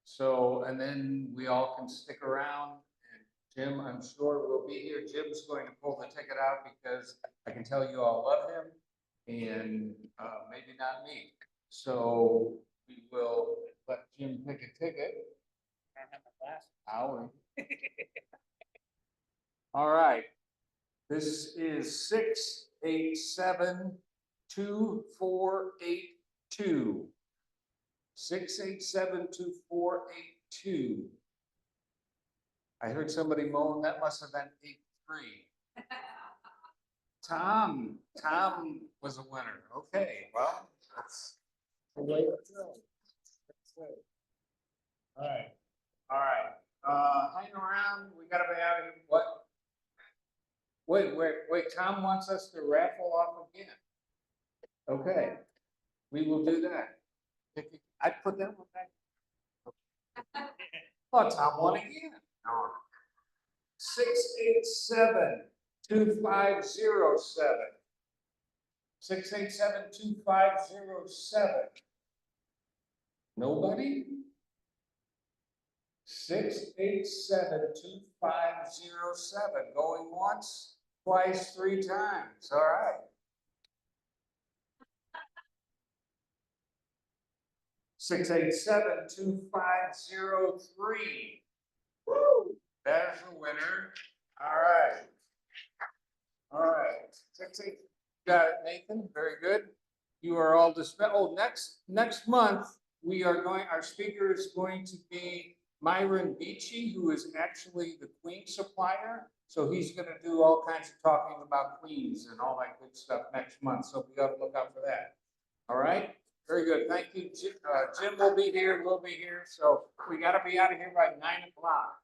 So, and then we all can stick around, and Jim, I'm sure will be here. Jim's going to pull the ticket out because I can tell you all love him, and maybe not me. So we will let Jim pick a ticket. Howie. All right. This is 687-2482. 687-2482. I heard somebody moan, that must have been 83. Tom was a winner. Okay, well, that's the way it goes. All right, all right. Hang around, we gotta be out of here. What? Wait, Tom wants us to raffle off again. Okay, we will do that. I put that one back. Oh, Tom won again. 687-2507. 687-2507. Nobody? 687-2507. Going once, twice, 3 times. All right. 687-2503. Woo! There's the winner. All right. All right. Got it, Nathan. Very good. You are all dispensed. Oh, next month, our speaker is going to be Myron Beachy, who is actually the queen supplier. So he's going to do all kinds of talking about queens and all that good stuff next month. So we got to look out for that. All right. Very good. Thank you. Jim will be here. We'll be here. So we got to be out of here by 9 o'clock.